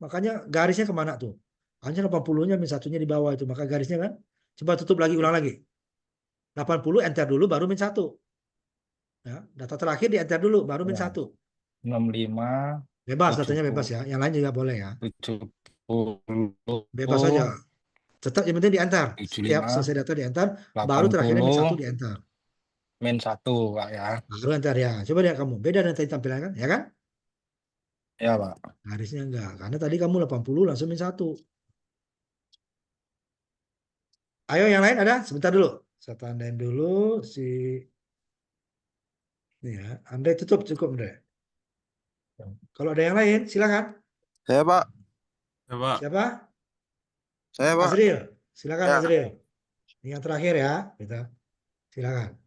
Makanya garisnya kemana tuh? Hanya 80-nya min 1-nya di bawah itu. Maka garisnya kan. Coba tutup lagi, ulang lagi. 80 enter dulu baru min 1. Ya, data terakhir di enter dulu baru min Ya. 1. 65, Bebas, datanya 70, bebas ya. Yang lain juga boleh ya. 70, Bebas saja. Tetap yang penting di enter. Setiap 75, selesai data di enter, baru terakhirnya min 1 di enter. min 1, Pak ya. Baru enter ya. Coba lihat kamu. Beda dengan tadi tampilan kan? Ya kan? Ya, Pak. Garisnya enggak. Karena tadi kamu 80 langsung min 1. Ayo yang lain ada? Sebentar dulu. Saya tandain dulu si ini ya. Andre tutup cukup Andre. Kalau ada yang lain silakan. Saya Pak. Ya, Pak. Siapa? Saya, Pak. Azril, silakan Ya. Azril. Ini yang terakhir ya, kita silakan.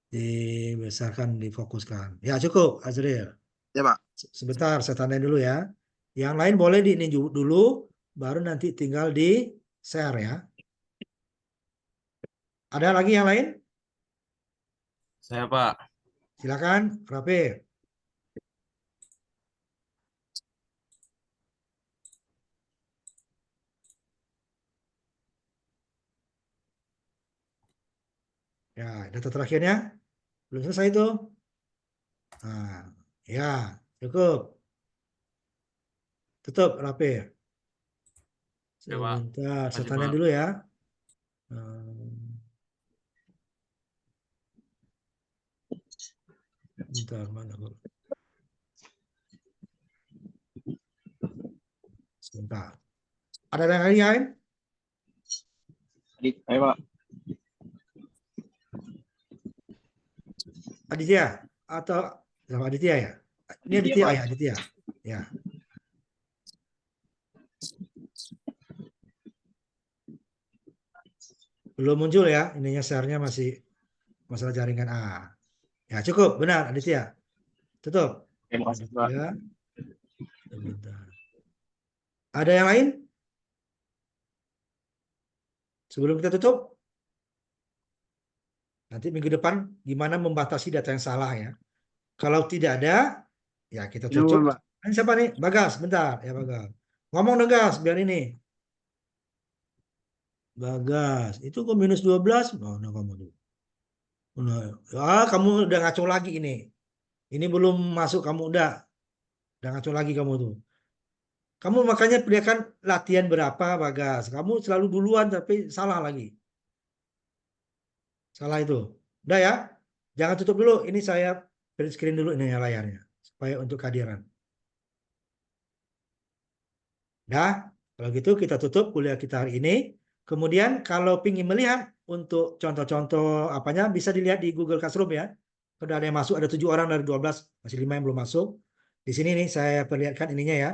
Dibesarkan, difokuskan. Ya cukup, Azril. Ya, Pak. Sebentar, saya tandain dulu ya. Yang lain boleh di ini dulu, baru nanti tinggal di share ya. Ada lagi yang lain? Saya, Pak. Silakan, Rafi. Ya, data terakhirnya belum selesai itu. Nah, ya, cukup. Tutup, Rafi. Ya, Pak. Sebentar, saya Makasih, tandain Pak. dulu ya. Bentar, mana Bu? Sebentar. Ada yang lain? Saya Pak. Aditya atau sama Aditya ya? Ini Aditya Pak. ya, Aditya. Ya. Belum muncul ya, ininya share-nya masih masalah jaringan A. Ya cukup, benar Aditya. Tutup. Terima kasih Pak. Aditya. Sebentar. Ada yang lain? Sebelum kita tutup, nanti minggu depan gimana membatasi data yang salah ya. Kalau tidak ada, ya kita tutup. Pak. Ini siapa nih? Bagas, bentar ya Bagas. Ngomong dong Gas, biar ini. Bagas, itu kok minus 12? Oh, no, kamu tuh. Kamu udah ngaco lagi ini. Ini belum masuk, kamu udah ngaco lagi kamu tuh. Kamu makanya pilihan latihan berapa Bagas. Kamu selalu duluan tapi salah lagi. Salah itu. Udah ya. Jangan tutup dulu. Ini saya print screen dulu ini layarnya. Supaya untuk kehadiran. Nah, kalau gitu kita tutup kuliah kita hari ini. Kemudian kalau ingin melihat untuk contoh-contoh apanya bisa dilihat di Google Classroom ya. Sudah ada yang masuk, ada 7 orang dari 12, masih 5 yang belum masuk. Di sini nih saya perlihatkan ininya ya.